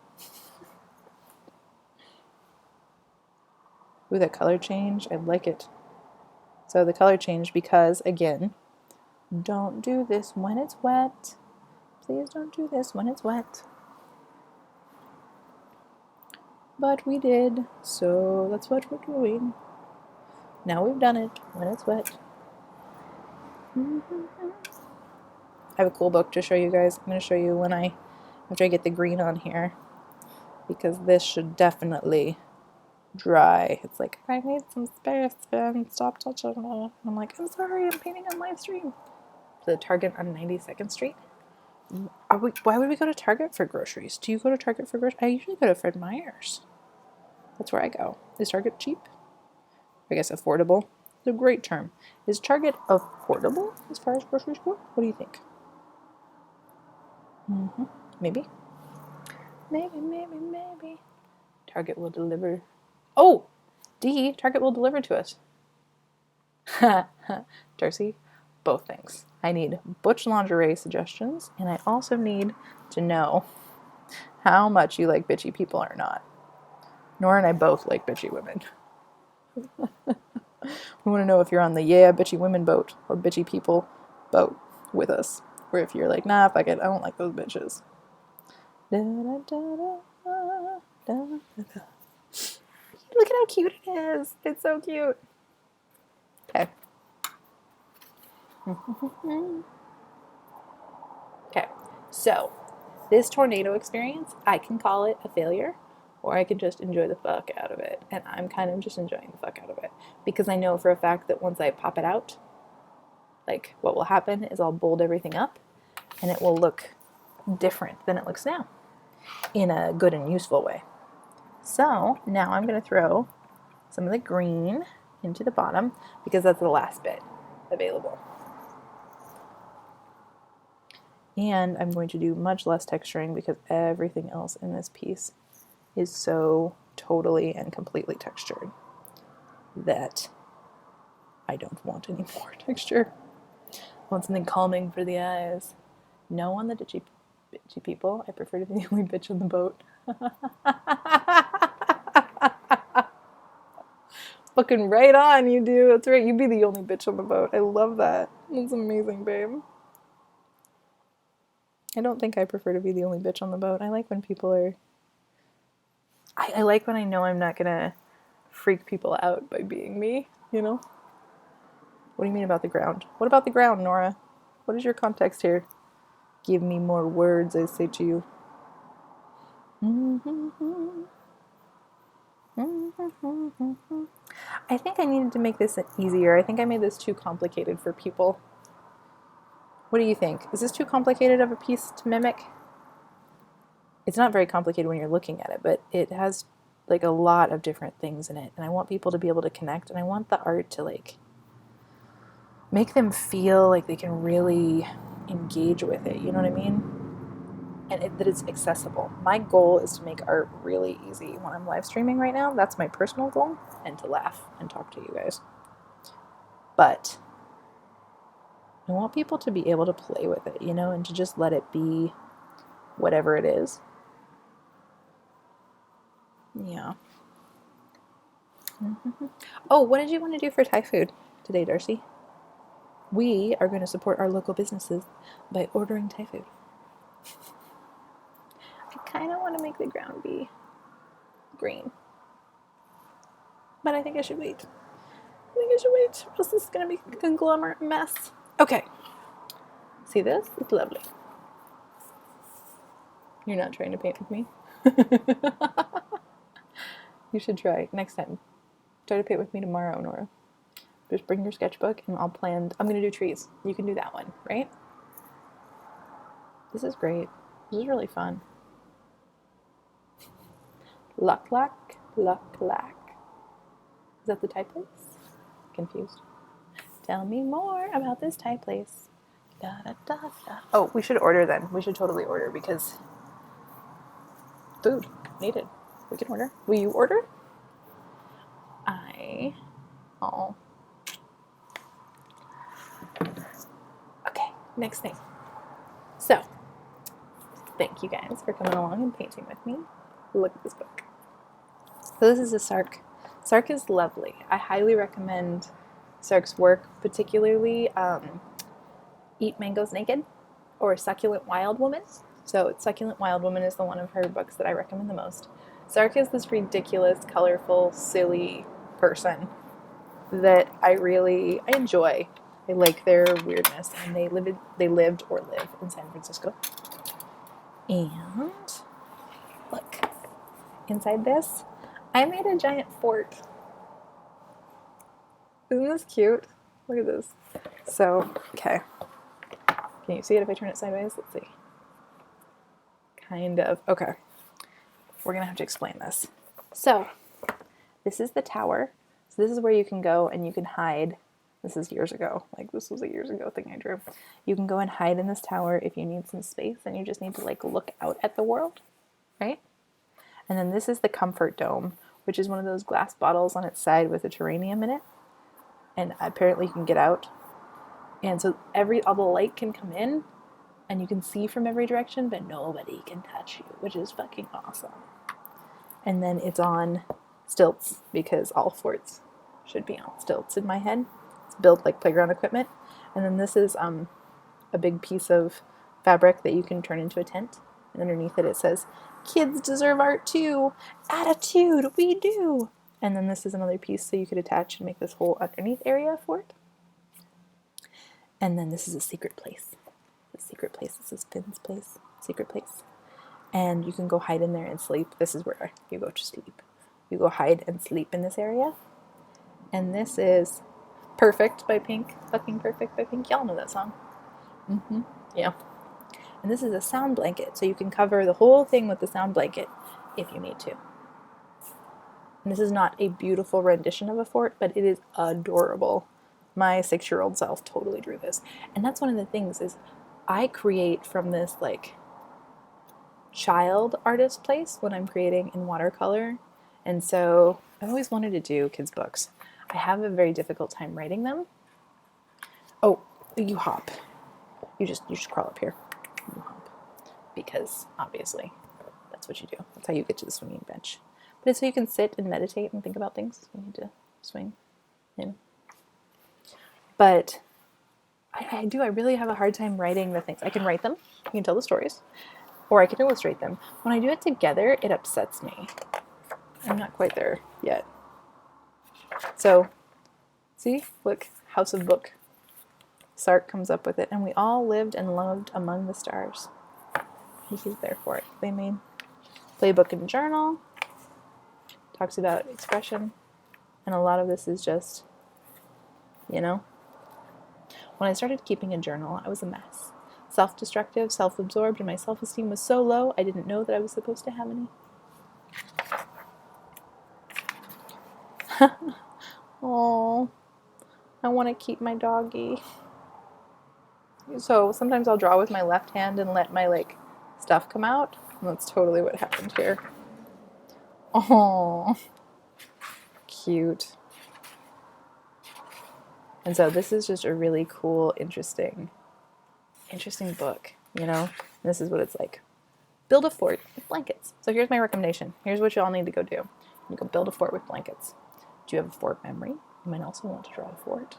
Ooh, that color change. I like it. So the color changed because, again, don't do this when it's wet. Please don't do this when it's wet. But we did, so that's what we're doing. Now we've done it when it's wet. I have a cool book to show you guys. I'm going to show you after I get the green on here, because this should definitely dry. It's like, I need some space, Ben. Stop touching it. And I'm like, I'm sorry, I'm painting on live stream. The Target on 92nd Street. Why would we go to Target for groceries? Do you go to Target for groceries? I usually go to Fred Meyer's. That's where I go. Is Target cheap? I guess affordable. It's a great term. Is Target affordable as far as groceries go? What do you think? Maybe. Maybe. Target will deliver. Oh! Target will deliver to us. Darcy, both things. I need butch lingerie suggestions, and I also need to know how much you like bitchy people or not. Nora and I both like bitchy women. We want to know if you're on the bitchy women boat or bitchy people boat with us. Or if you're like, nah, fuck it, I don't like those bitches. Look at how cute it is. It's so cute. Okay. Okay, so this tornado experience, I can call it a failure, or I can just enjoy the fuck out of it. And I'm kind of just enjoying the fuck out of it because I know for a fact that once I pop it out, like what will happen is I'll bold everything up and it will look different than it looks now in a good and useful way. So now I'm going to throw some of the green into the bottom because that's the last bit available. And I'm going to do much less texturing because everything else in this piece is so totally and completely textured that I don't want any more texture. I want something calming for the eyes. No on the bitchy people. I prefer to be the only bitch on the boat. Fucking right on, you do. That's right. You be the only bitch on the boat. I love that. That's amazing, babe. I don't think I prefer to be the only bitch on the boat. I like when people are... I like when I know I'm not gonna freak people out by being me, you know? What do you mean about the ground? What about the ground, Nora? What is your context here? Give me more words, I say to you. I think I needed to make this easier. I think I made this too complicated for people. What do you think? Is this too complicated of a piece to mimic? It's not very complicated when you're looking at it, but it has like a lot of different things in it. And I want people to be able to connect, and I want the art to like make them feel like they can really engage with it. You know what I mean? And that it's accessible. My goal is to make art really easy when I'm live streaming right now. That's my personal goal, and to laugh and talk to you guys. But I want people to be able to play with it, you know, and to just let it be whatever it is. Yeah. Oh, what did you want to do for Thai food today, Darcy? We are going to support our local businesses by ordering Thai food. I kind of want to make the ground be green. But I think I should wait. Or else this is going to be a conglomerate mess. Okay. See this? It's lovely. You're not trying to paint with me? You should try next time. Try to paint with me tomorrow, Nora. Just bring your sketchbook and I'll plan. I'm going to do trees. You can do that one, right? This is great. This is really fun. Luck. Is that the Thai place? Confused. Tell me more about this Thai place. Da, da, da, da. Oh, we should order then. We should totally order because food needed. We can order. Will you order? Oh. Okay, next thing. So, thank you guys for coming along and painting with me. Look at this book. So this is a Sark. Sark is lovely. I highly recommend Sark's work, particularly Eat Mangoes Naked or Succulent Wild Woman. So Succulent Wild Woman is the one of her books that I recommend the most. Sark is this ridiculous, colorful, silly person that I enjoy. I like their weirdness, and they lived or live in San Francisco. And look, inside this, I made a giant fort. Isn't this cute? Look at this. So, okay. Can you see it if I turn it sideways? Let's see. Kind of. Okay. We're going to have to explain this. So, this is the tower. So this is where you can go and you can hide. This is years ago. Like, this was a years ago thing I drew. You can go and hide in this tower if you need some space and you just need to, like, look out at the world, right? And then this is the comfort dome, which is one of those glass bottles on its side with a terrarium in it. and apparently you can get out. And so all the light can come in, and you can see from every direction, but nobody can touch you, which is fucking awesome. And then it's on stilts, because all forts should be on stilts in my head. It's built like playground equipment. And then this is a big piece of fabric that you can turn into a tent. And underneath it says, "Kids deserve art too. Attitude, we do." And then this is another piece so you could attach and make this whole underneath area for it. And then this is a secret place. The secret place. This is Finn's place. Secret place. And you can go hide in there and sleep. This is where you go to sleep. You go hide and sleep in this area. And this is Perfect by Pink. Fucking Perfect by Pink. Y'all know that song. Yeah. And this is a sound blanket, so you can cover the whole thing with the sound blanket if you need to. And this is not a beautiful rendition of a fort, but it is adorable. My 6-year-old self totally drew this. And that's one of the things is I create from this like child artist place when I'm creating in watercolor. And so I've always wanted to do kids' books. I have a very difficult time writing them. Oh, you hop. You just crawl up here. You hop. Because obviously that's what you do. That's how you get to the swinging bench. But it's so you can sit and meditate and think about things. You need to swing in. But I really have a hard time writing the things. I can write them. I can tell the stories. Or I can illustrate them. When I do it together, it upsets me. I'm not quite there yet. So, see? Look. House of Book. Sark comes up with it. And we all lived and loved among the stars. He's there for it. They made playbook and journal. Talks about expression. And a lot of this is just, you know. When I started keeping a journal, I was a mess. Self-destructive, self-absorbed, and my self-esteem was so low, I didn't know that I was supposed to have any. Oh, I want to keep my doggy. So sometimes I'll draw with my left hand and let my like stuff come out. And that's totally what happened here. Oh, cute. And so this is just a really cool, interesting book, you know? And this is what it's like. Build a fort with blankets. So here's my recommendation. Here's what you all need to go do. You go build a fort with blankets. Do you have a fort memory? You might also want to draw a fort.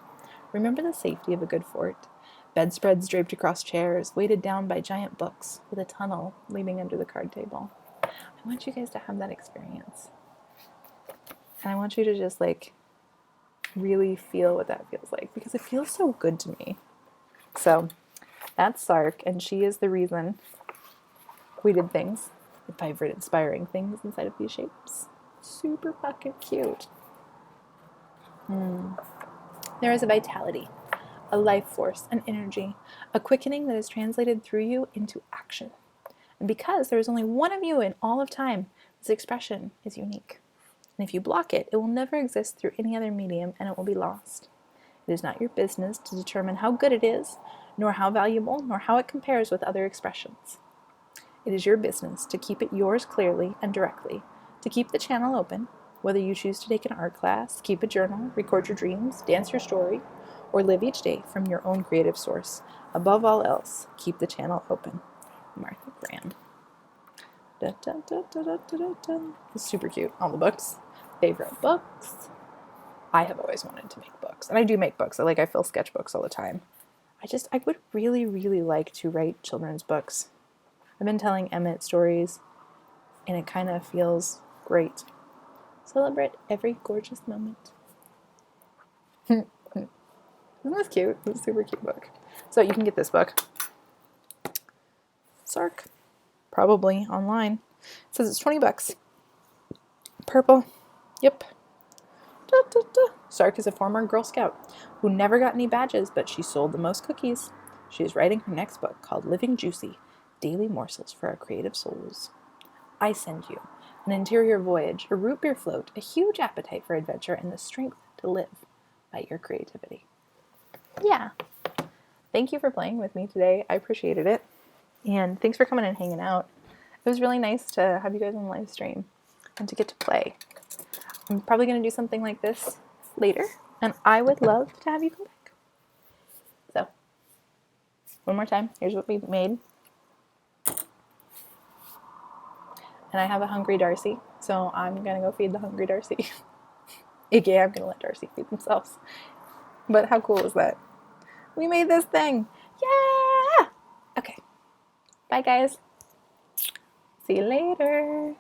Remember the safety of a good fort. Bedspreads draped across chairs, weighted down by giant books, with a tunnel leading under the card table. I want you guys to have that experience. And I want you to just like really feel what that feels like, because it feels so good to me. So that's Sark, and she is the reason we did things, the favorite inspiring things inside of these shapes. Super fucking cute. There is a vitality, a life force, an energy, a quickening that is translated through you into action. And because there is only one of you in all of time, this expression is unique. And if you block it, it will never exist through any other medium, and it will be lost. It is not your business to determine how good it is, nor how valuable, nor how it compares with other expressions. It is your business to keep it yours clearly and directly, to keep the channel open, whether you choose to take an art class, keep a journal, record your dreams, dance your story, or live each day from your own creative source. Above all else, keep the channel open. Martha Graham. Da, da, da, da, da, da, da. It's super cute. All the books. Favorite books. I have always wanted to make books. And I do make books. I fill sketchbooks all the time. I would really, really like to write children's books. I've been telling Emmett stories, and it kind of feels great. Celebrate every gorgeous moment. Isn't this cute? It's a super cute book. So you can get this book. Sark. Probably online. It says it's $20. Purple. Yep. Da, da, da. Sark is a former Girl Scout who never got any badges, but she sold the most cookies. She is writing her next book called Living Juicy, Daily Morsels for Our Creative Souls. I send you an interior voyage, a root beer float, a huge appetite for adventure, and the strength to live by your creativity. Yeah. Thank you for playing with me today. I appreciated it. And thanks for coming and hanging out. It was really nice to have you guys on the live stream and to get to play. I'm probably going to do something like this later, And I would love to have you come back. So, one more time. Here's what we made. And I have a hungry Darcy, so I'm gonna go feed the hungry Darcy. AKA, I'm gonna let Darcy feed themselves. But how cool is that? We made this thing! Yeah! Okay. Bye, guys. See you later.